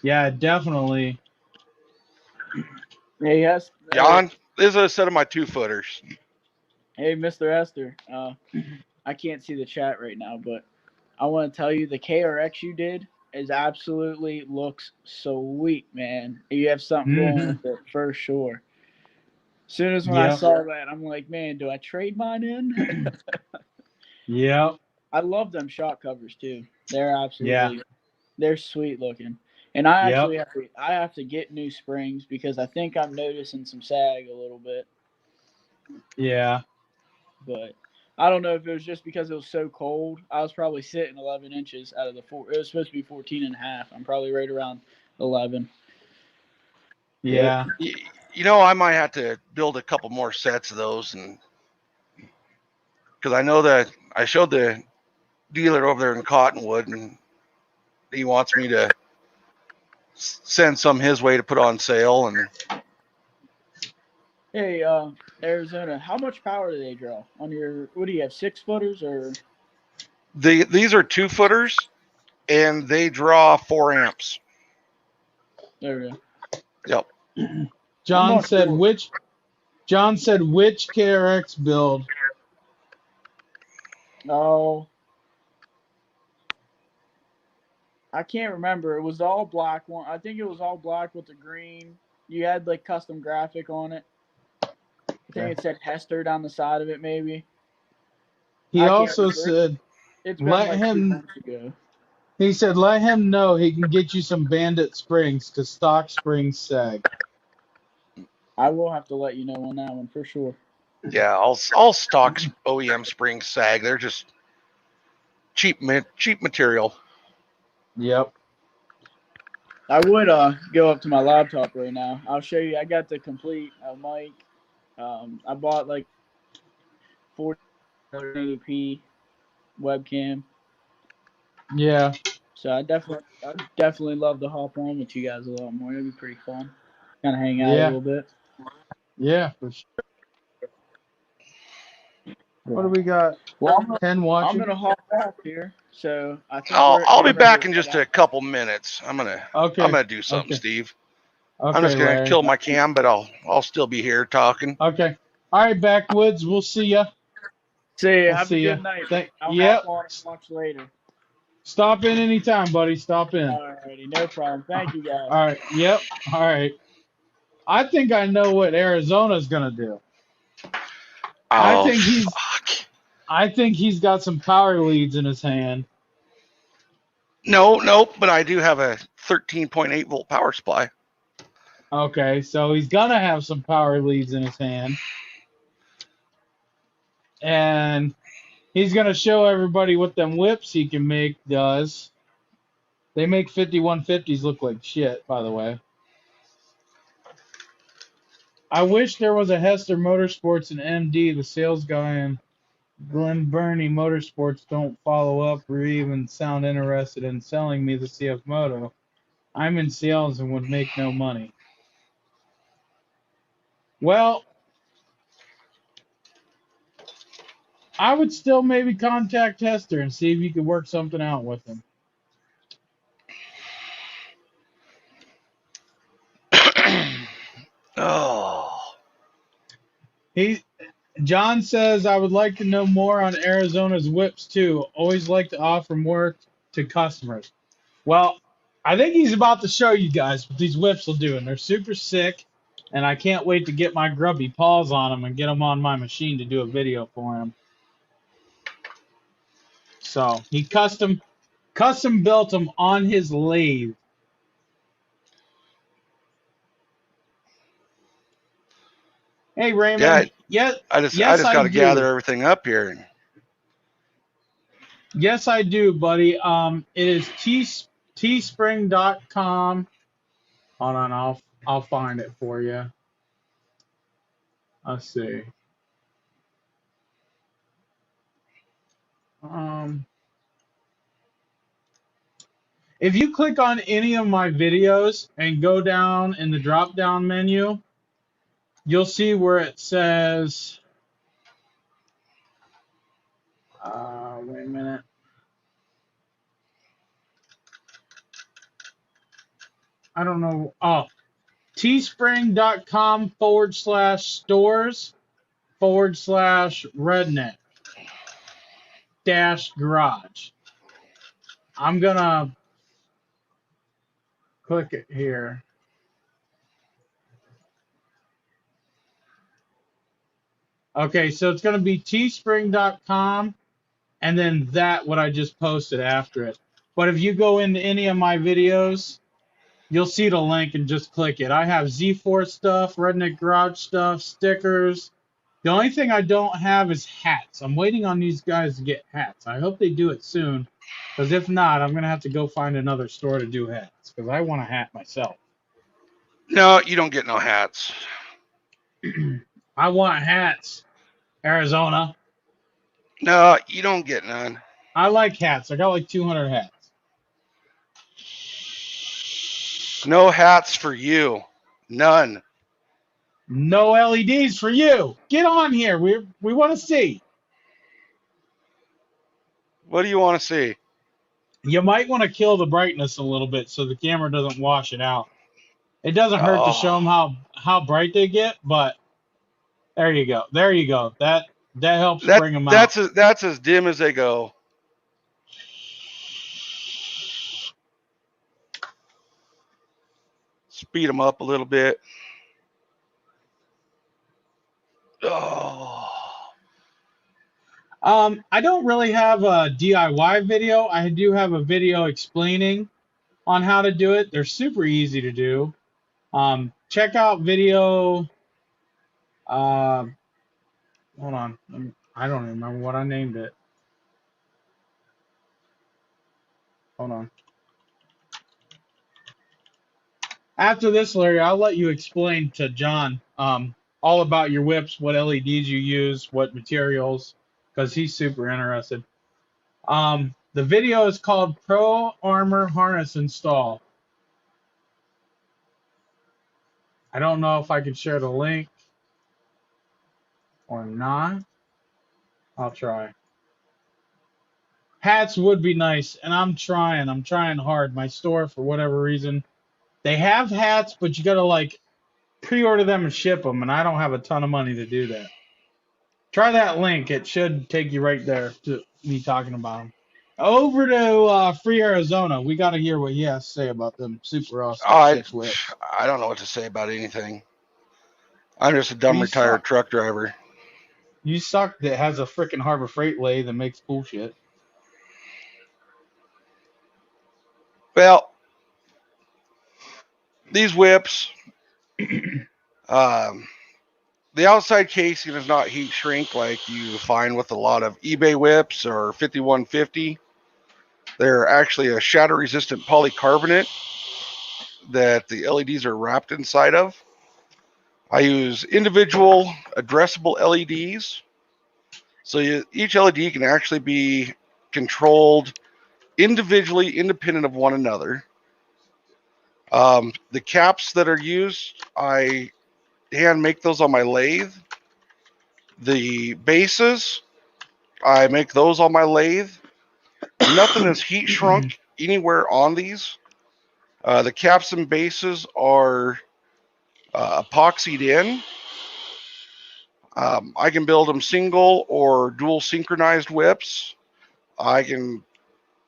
Yeah, definitely. Hey, yes. John, this is a set of my 2-footers. Hey, Mr. Esther. I can't see the chat right now, but I want to tell you the KRX you did is absolutely looks sweet, man. You have something going Mm-hmm. with it for sure. As soon as when I Yep. saw that, I'm like, man, do I trade mine in? Yep. I love them shot covers too. They're Yeah. absolutely, they're sweet looking. And I Yep. actually have to get new springs because I think I'm noticing some sag a little bit. Yeah. But I don't know if it was just because it was so cold. I was probably sitting 11 inches out of the four. It was supposed to be 14 and a half. I'm probably right around 11. But Yeah. You know, I might have to build a couple more sets of those, and because I know that I showed the dealer over there in Cottonwood, and he wants me to send some his way to put on sale. And hey, Arizona, how much power do they draw on your? What do you have? 6-footers or? these are 2-footers, and they draw 4 amps. There we go. Yep. I'm John not said sure. which KRX build? Oh, I can't remember. It was all black one. I think it was all black with the green. You had like custom graphic on it. I think it said Hester down the side of it, maybe. He I can't also remember. said It's been let like him 2 months ago. he said let him know he can get you some bandit springs because stock springs sag. I will have to let you know on that one for sure. Yeah, all stock OEM springs sag. They're just cheap material. Yep. I would go up to my laptop right now. I'll show you. I got the complete mic. I bought like 4080p webcam. Yeah. So I definitely love to hop on with you guys a lot more. It'd be pretty fun. Kind of hang out a Yeah. little bit. Yeah. For sure. What do Yeah. we got? Well, 10 I'm watching? gonna hop off here. So I think I'll we're I'll be getting ready back to in head just a out. couple minutes. I'm Okay. gonna do something, Okay. Steve. I'm Okay, just gonna Larry. kill my cam, but I'll still be here talking. Okay. All right, backwoods. We'll see ya. See you. We'll Have a see ya. good night. Thank. I'll hop Yep. on and watch later. Stop in anytime, buddy. Stop in. Alrighty, no problem. Thank you guys. All right. Yep. All right. I think I know what Arizona's gonna do. I Oh think he's. fuck! I think he's got some power leads in his hand. No, but I do have a 13.8-volt power supply. Okay, so he's gonna have some power leads in his hand, and he's gonna show everybody what them whips he can make does. They make 5150s look like shit, by the way. I wish there was a Hester Motorsports and MD. The sales guy in Glen Burnie Motorsports don't follow up or even sound interested in selling me the CF Moto. I'm in sales and would make no money. Well, I would still maybe contact Hester and see if you could work something out with him. Oh, John says I would like to know more on Arizona's whips too. Always like to offer more to customers. Well, I think he's about to show you guys what these whips will do, and they're super sick. And I can't wait to get my grubby paws on them and get them on my machine to do a video for him. So he custom built them on his lathe. Hey yeah. Raymond, yes, I just yes I got to gather do. everything up here. Yes I do, buddy. It is teespring.com. Hold on, I'll find it for you. Let's see. If you click on any of my videos and go down in the drop down menu, you'll see where it says, wait a minute. I don't know. Oh, teespring.com/stores/redneck garage. I'm going to click it here. Okay, so it's going to be teespring.com and then what I just posted after it. But if you go into any of my videos, you'll see the link and just click it. I have Z4 stuff, Redneck Garage stuff, stickers. The only thing I don't have is hats. I'm waiting on these guys to get hats. I hope they do it soon, because if not, I'm going to have to go find another store to do hats, because I want a hat myself. No, you don't get no hats. I want hats, Arizona. No, you don't get none. I like hats. I got like 200 hats. No hats for you. None. No LEDs for you. Get on here. We want to see. What do you want to see? You might want to kill the brightness a little bit so the camera doesn't wash it out. It doesn't hurt to show Oh, them how bright they get, but there you go. There you go. That helps bring them out. that's as dim as they go. Speed them up a little bit. Oh. I don't really have a DIY video. I do have a video explaining on how to do it. They're super easy to do. Check out video. Hold on. I don't remember what I named it. Hold on. After this, Larry, I'll let you explain to John all about your whips, what LEDs you use, what materials, because he's super interested. The video is called Pro Armor Harness Install. I don't know if I can share the link or not. I'll try. Hats would be nice, and I'm trying hard. My store, for whatever reason, they have hats, but you gotta like pre-order them and ship them, and I don't have a ton of money to do that. Try that link. It should take you right there to me talking about them. Over to Free Arizona. We got to hear what he has to say about them super awesome six whips. I don't know what to say about anything. I'm just a dumb You retired suck. truck driver. You suck that has a freaking Harbor Freight lathe that makes bullshit. Well, these whips, the outside casing is not heat shrink like you find with a lot of eBay whips or 5150. They're actually a shatter resistant polycarbonate that the LEDs are wrapped inside of. I use individual addressable LEDs. So each LED can actually be controlled individually, independent of one another. The caps that are used, I hand make those on my lathe. The bases, I make those on my lathe. Nothing is heat shrunk anywhere on these. The caps and bases are epoxied in. I can build them single or dual synchronized whips. I can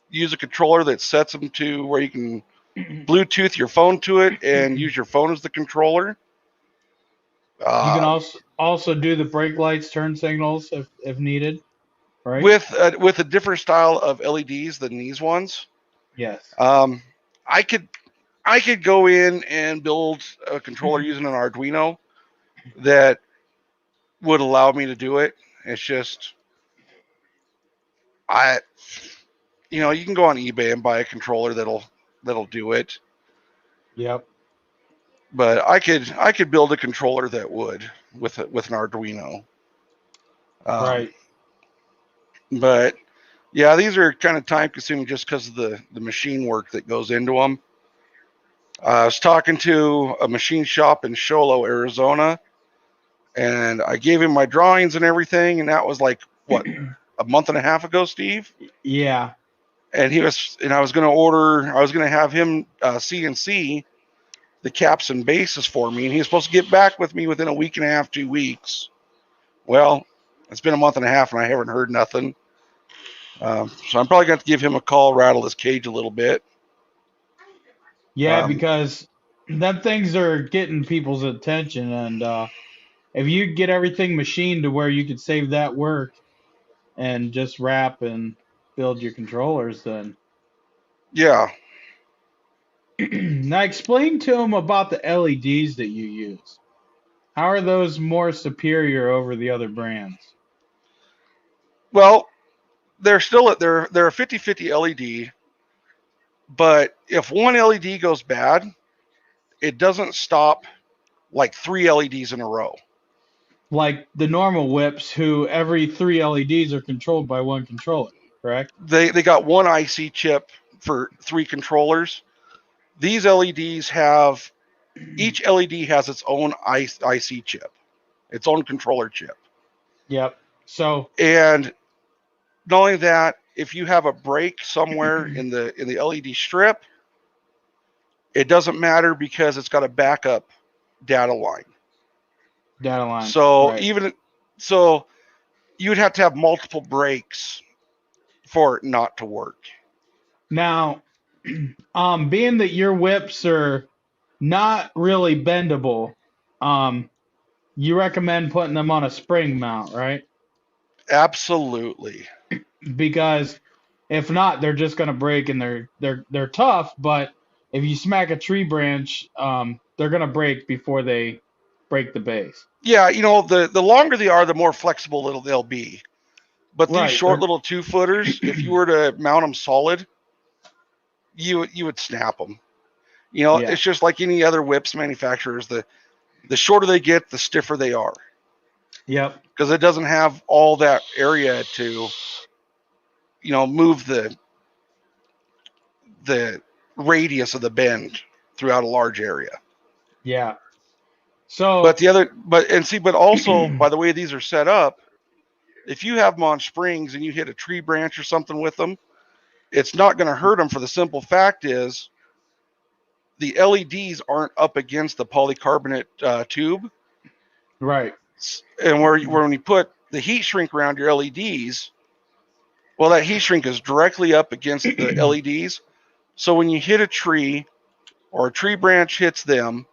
use a controller that sets them to where you can Bluetooth your phone to it and use your phone as the controller. You can also do the brake lights, turn signals if needed, right? With a different style of LEDs than these ones. Yes. I could go in and build a controller using an Arduino that would allow me to do it. It's just you can go on eBay and buy a controller that'll do it. Yep. But I could build a controller that would with an Arduino. Right. But yeah, these are kind of time consuming just because of the machine work that goes into them. I was talking to a machine shop in Sholo, Arizona, and I gave him my drawings and everything, and that was like what, a month and a half ago, Steve. Yeah. And I was going to have him CNC the caps and bases for me, and he was supposed to get back with me within a week and a half, 2 weeks. Well, it's been a month and a half, and I haven't heard nothing. So I'm probably going to give him a call, rattle his cage a little bit. Yeah, because them things are getting people's attention, and if you get everything machined to where you could save that work and just wrap and build your controllers, then Yeah. now explain to them about the LEDs that you use. How are those more superior over the other brands? Well, they're still they're a 50/50 LED, but if one LED goes bad, it doesn't stop like 3 LEDs in a row. Like the normal whips, who every 3 LEDs are controlled by one controller, correct? They got one IC chip for 3 controllers. These LEDs have each LED has its own IC chip, its own controller chip. Yep. So And not only that, if you have a break somewhere in the LED strip, it doesn't matter because it's got a backup data line. data line. So Right. you would have to have multiple breaks for it not to work. Now, being that your whips are not really bendable, you recommend putting them on a spring mount, right? Absolutely. Because if not, they're just gonna break, and they're tough, but if you smack a tree branch, they're gonna break before they break the base. Yeah, the longer they are, the more flexible they'll be. But these Right. short little 2-footers, if you were to mount them solid, you would snap them. Yeah. It's just like any other whips manufacturers. The shorter they get, the stiffer they are. Yep. Because it doesn't have all that area to, move the radius of the bend throughout a large area. Yeah. So But also by the way these are set up, if you have them on springs and you hit a tree branch or something with them, it's not going to hurt them, for the simple fact is the LEDs aren't up against the polycarbonate tube. right. And when you put the heat shrink around your LEDs, well, that heat shrink is directly up against the LEDs. So when you hit a tree or a tree branch hits them,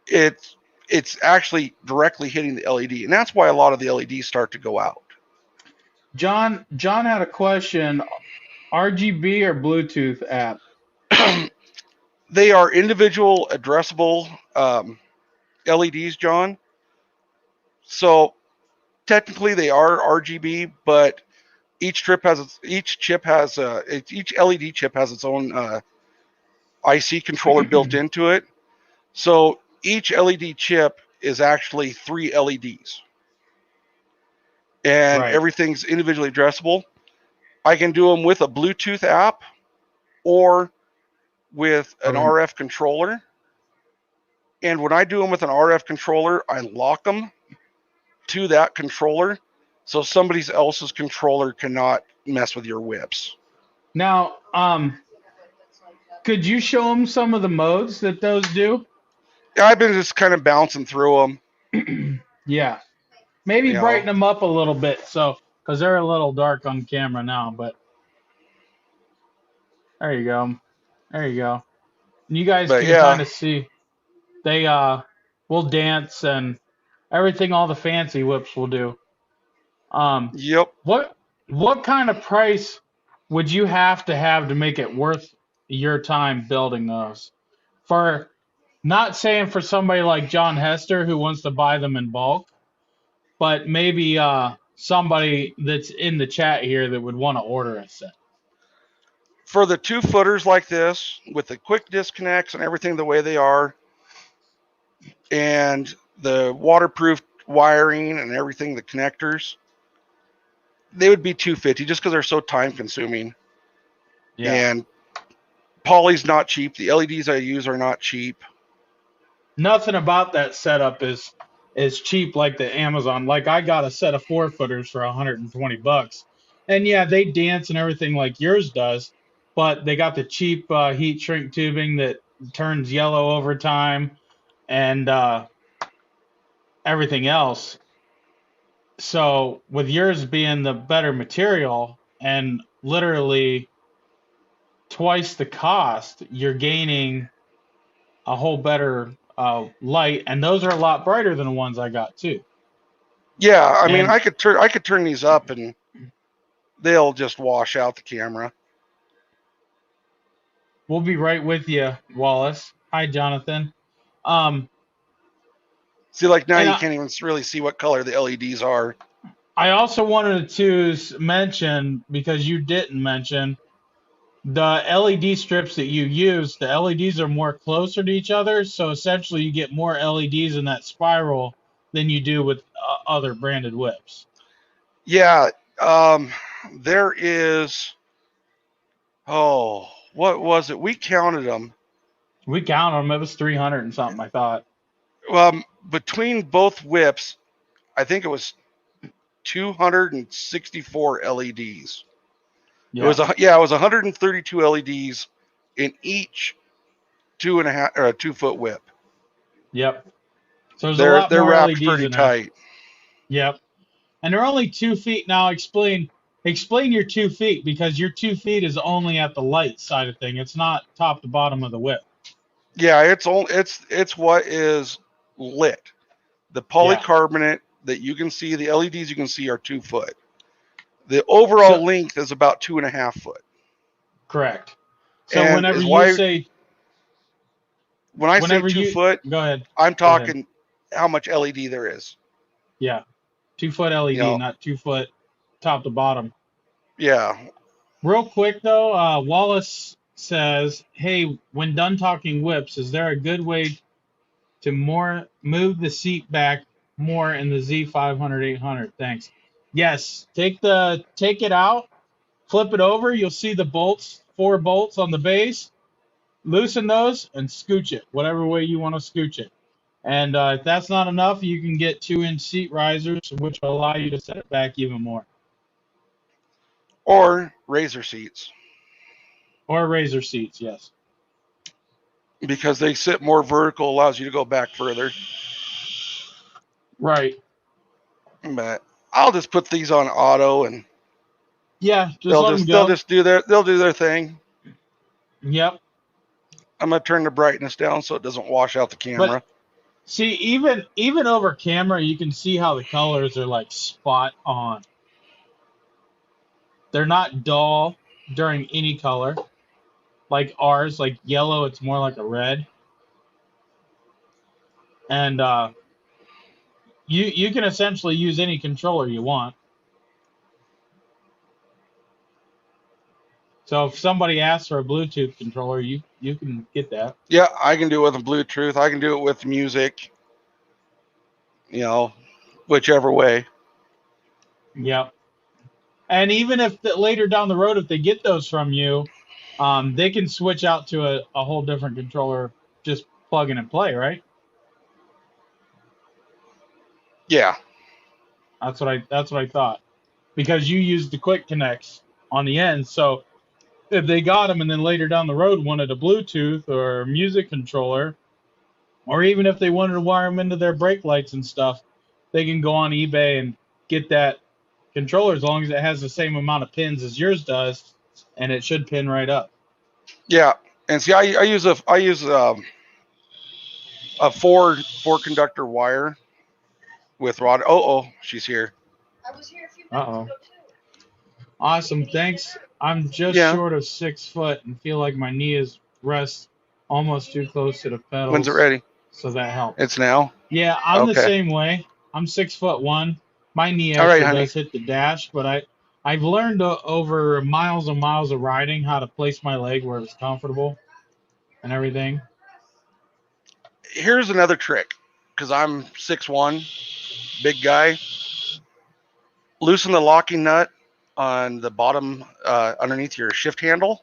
it's actually directly hitting the LED. And that's why a lot of the LEDs start to go out. John had a question. RGB or Bluetooth app? They are individual addressable LEDs, John. So technically they are RGB, but each LED chip has its own IC controller built into it. So each LED chip is actually 3 LEDs, and Right. everything's individually addressable. I can do them with a Bluetooth app or with an RF controller. And when I do them with an RF controller, I lock them to that controller, so somebody else's controller cannot mess with your whips. Now, could you show them some of the modes that those do? I've been just kind of bouncing through them. Yeah. Maybe brighten them up a little bit, because they're a little dark on camera now, but there you go. There you go. And you guys can kind of see they will dance and everything all the fancy whips will do. Yep. What kind of price would you have to make it worth your time building those? For not saying for somebody like John Hester who wants to buy them in bulk, but maybe somebody that's in the chat here that would want to order a set. For the 2-footers like this, with the quick disconnects and everything the way they are, and the waterproof wiring and everything, the connectors, they would be $250 just because they're so time consuming. Yeah. And poly's not cheap. The LEDs I use are not cheap. Nothing about that setup is cheap like the Amazon. Like I got a set of 4-footers for $120. And yeah, they dance and everything like yours does, but they got the cheap heat shrink tubing that turns yellow over time and everything else. So with yours being the better material and literally twice the cost, you're gaining a whole better light, and those are a lot brighter than the ones I got too. Yeah, I mean, And I could turn these up and they'll just wash out the camera. we'll be right with you, Wallace. Hi, Jonathan. Um, See, like now and you can't even really see what color the LEDs are. I also wanted to mention, because you didn't mention, the LED strips that you use, the LEDs are more closer to each other, so essentially you get more LEDs in that spiral than you do with other branded whips. Yeah, there is. Oh, what was it? We counted them. We counted them; it was 300 and something, I thought. Between both whips, I think it was 264 LEDs. Yeah. It was 132 LEDs in each 2.5 or 2-foot whip. Yep. So there's a lot They're more wrapped LEDs pretty in there. tight. Yep. And they're only 2 feet. Now explain your 2 feet, because your 2 feet is only at the light side of thing. It's not top to bottom of the whip. Yeah, it's what is lit. The polycarbonate that you can see, the LEDs you can see are 2 foot. The overall length is about 2.5 foot. Correct. So And whenever is you why say, when I say whenever 2 you foot, go ahead, I'm Go ahead. talking how much LED there is. Yeah, 2 foot LED, You know, not 2 foot top to bottom. yeah. Real quick though, Wallace says, "Hey, when done talking whips, is there a good way to move the seat back more in the Z500 800? Thanks." Yes, take it out, flip it over. You'll see the bolts, 4 bolts on the base. Loosen those and scooch it, whatever way you want to scooch it. And if that's not enough, you can get 2-inch seat risers, which will allow you to set it back even more. Or razor seats. Or razor seats, yes. Because they sit more vertical, allows you to go back further. Right. But I'll just put these on auto, and yeah, just let them go. They'll do their thing. Yep. I'm gonna turn the brightness down so it doesn't wash out the camera. But see, even over camera, you can see how the colors are like spot on. They're not dull during any color. Like ours, like yellow, it's more like a red. And you can essentially use any controller you want. So if somebody asks for a Bluetooth controller, you can get that. Yeah, I can do it with Bluetooth. I can do it with music. You know, whichever way. Yep. And even if later down the road, if they get those from you, they can switch out to a whole different controller, just plug in and play, right? Yeah. That's what I thought, because you used the quick connects on the end. So if they got them and then later down the road wanted a Bluetooth or a music controller, or even if they wanted to wire them into their brake lights and stuff, they can go on eBay and get that controller, as long as it has the same amount of pins as yours does, and it should pin right up. Yeah, and see, I use a 4 conductor wire with rod. She's here. I was here a few minutes ago too. Awesome, thanks. I'm just short of 6 foot and feel like my knee is rest almost too close to the pedals. When's it ready? So that helps. It's now. Yeah, I'm the same way. I'm 6'1". My knee actually does hit the dash, but I I've learned over miles and miles of riding how to place my leg where it's comfortable and everything. Here's another trick, because I'm 6'1", big guy. Loosen the locking nut on the bottom underneath your shift handle,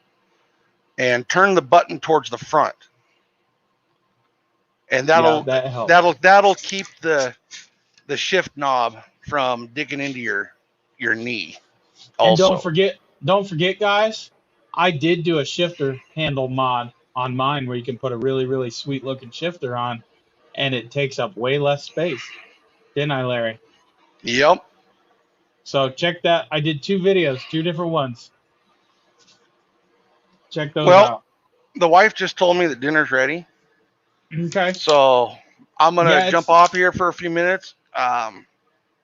and turn the button towards the front, and Yeah, that'll that helps. that'll keep the shift knob from digging into your knee. And Also, don't forget, guys, I did do a shifter handle mod on mine where you can put a really, really sweet looking shifter on, and it takes up way less space. Didn't I, Larry? yep. So check that. I did 2 videos, 2 different ones. Check those Well, out. the wife just told me that dinner's ready, Okay. so I'm gonna Yeah, jump it's off here for a few minutes,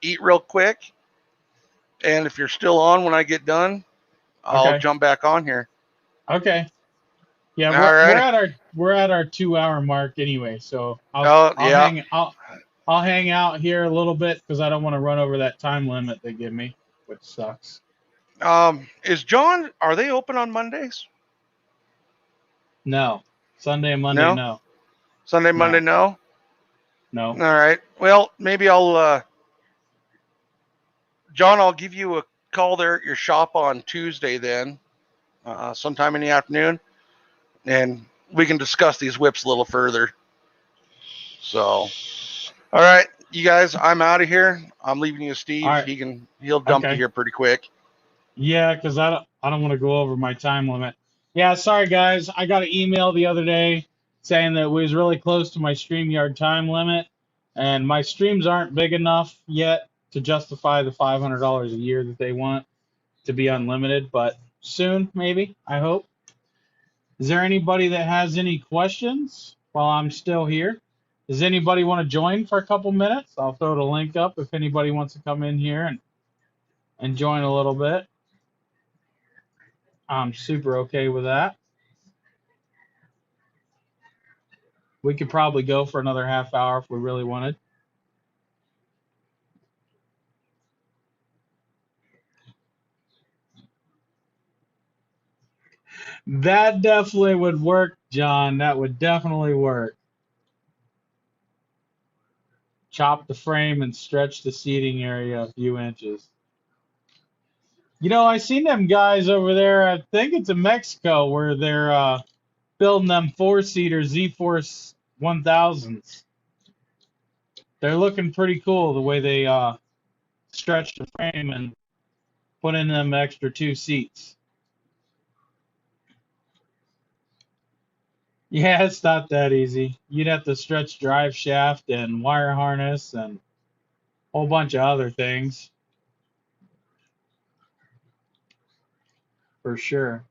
eat real quick, and if you're still on when I get done, I'll okay. jump back on here. Okay. Yeah, All we're right. at our 2 hour mark anyway, so Oh I'll yeah. hang out here a little bit because I don't want to run over that time limit they give me, which sucks. Is John? Are they open on Mondays? No. Sunday and Monday, No. no. Sunday, Monday, No. no. No. All right. Well, maybe I'll, John, I'll give you a call there at your shop on Tuesday then, sometime in the afternoon, and we can discuss these whips a little further. So, all right, you guys, I'm out of here. I'm leaving you, All Steve. right. He'll dump you Okay. here pretty quick. Yeah, because I don't want to go over my time limit. Yeah, sorry guys. I got an email the other day saying that we was really close to my StreamYard time limit, and my streams aren't big enough yet to justify the $500 a year that they want to be unlimited, but soon, maybe, I hope. Is there anybody that has any questions while I'm still here? Does anybody want to join for a couple minutes? I'll throw the link up if anybody wants to come in here and join a little bit. I'm super okay with that. We could probably go for another half hour if we really wanted. That definitely would work, John. That would definitely work. Chop the frame and stretch the seating area a few inches. You know, I seen them guys over there. I think it's in Mexico where they're building them 4-seater Z-Force 1000s. They're looking pretty cool the way they stretch the frame and put in them extra 2 seats. Yeah, it's not that easy. You'd have to stretch drive shaft and wire harness and a whole bunch of other things for sure.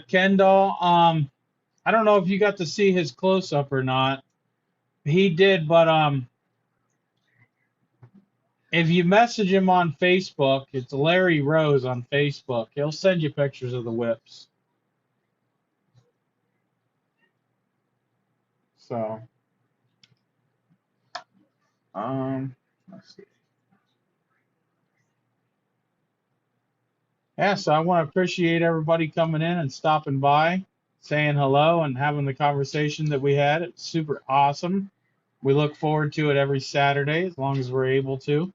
Kendall, I don't know if you got to see his close up or not. He did, but if you message him on Facebook, it's Larry Rose on Facebook. He'll send you pictures of the whips. So, let's see. Yeah, so I want to appreciate everybody coming in and stopping by, saying hello and having the conversation that we had. It's super awesome. We look forward to it every Saturday as long as we're able to.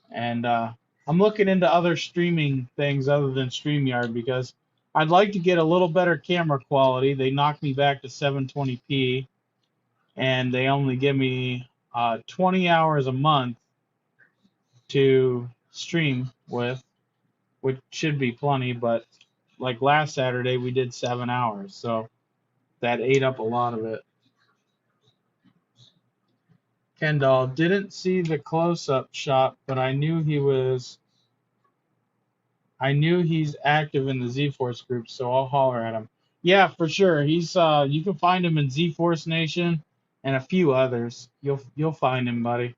And I'm looking into other streaming things other than StreamYard because I'd like to get a little better camera quality. They knocked me back to 720p and they only give me 20 hours a month to stream with, which should be plenty, but like last Saturday we did 7 hours, so that ate up a lot of it. Kendall didn't see the close-up shot, but I knew he's active in the Z-Force group, so I'll holler at him. Yeah, for sure. He's you can find him in Z-Force Nation and a few others. You'll find him, buddy.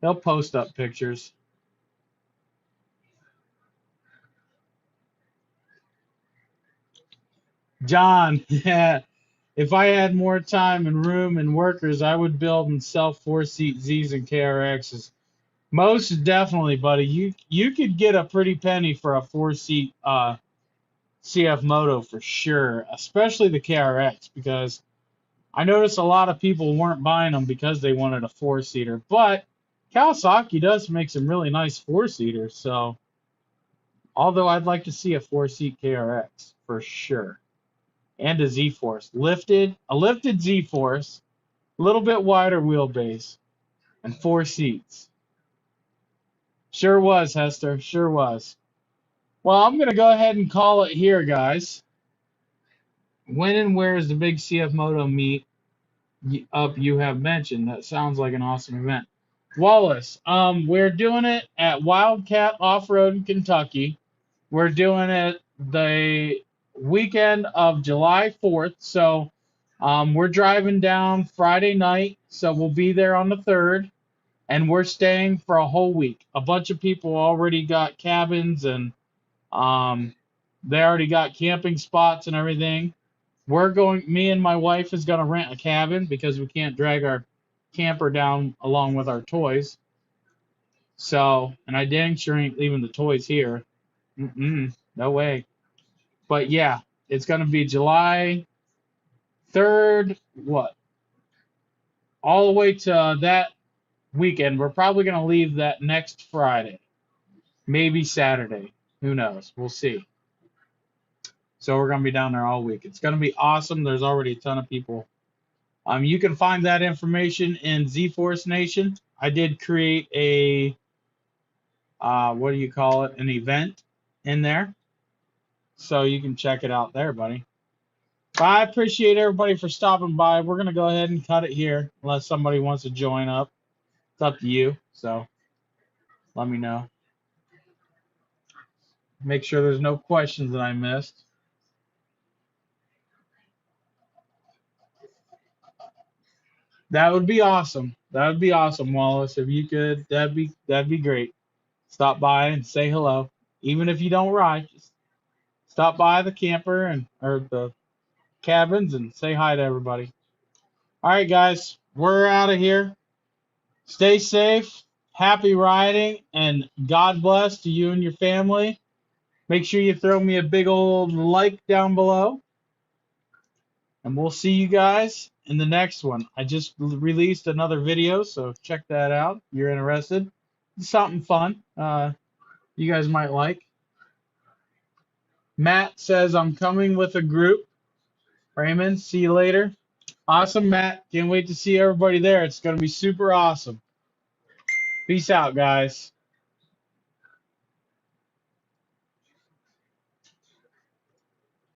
They'll post up pictures. John, yeah. if I had more time and room and workers, I would build and sell 4-seat Zs and KRXs. Most definitely, buddy. You could get a pretty penny for a 4-seat CF Moto for sure, especially the KRX, because I noticed a lot of people weren't buying them because they wanted a 4-seater. But Kawasaki does make some really nice 4-seaters. So, although I'd like to see a 4-seat KRX for sure, and a Z-Force a lifted Z-Force, a little bit wider wheelbase, and 4 seats. Sure was, Hester. Sure was. Well, I'm gonna go ahead and call it here, guys. When and where is the big CF Moto meet up you have mentioned? That sounds like an awesome event. Wallace, we're doing it at Wildcat Off-Road in Kentucky. We're doing it the weekend of July 4th. So we're driving down Friday night. So we'll be there on the 3rd. And we're staying for a whole week. A bunch of people already got cabins and they already got camping spots and everything. Me and my wife is going to rent a cabin because we can't drag our camper down along with our toys. So, and I dang sure ain't leaving the toys here. No way. But yeah, it's going to be July 3rd, all the way to that weekend. We're probably going to leave that next Friday, maybe Saturday. Who knows? We'll see. So we're going to be down there all week. It's going to be awesome. There's already a ton of people. You can find that information in Z-Force Nation. I did create a, an event in there. So you can check it out there, buddy. But I appreciate everybody for stopping by. We're going to go ahead and cut it here unless somebody wants to join up. It's up to you. So let me know. Make sure there's no questions that I missed. That would be awesome. That would be awesome, Wallace. If you could, that'd be great. Stop by and say hello. Even if you don't ride, just stop by the camper or the cabins and say hi to everybody. All right, guys, we're out of here. Stay safe, happy riding, and God bless to you and your family. Make sure you throw me a big old like down below. And we'll see you guys in the next one. I just released another video, so check that out if you're interested. It's something fun you guys might like. Matt says, I'm coming with a group. Raymond, see you later. Awesome, Matt. Can't wait to see everybody there. It's going to be super awesome. Peace out, guys.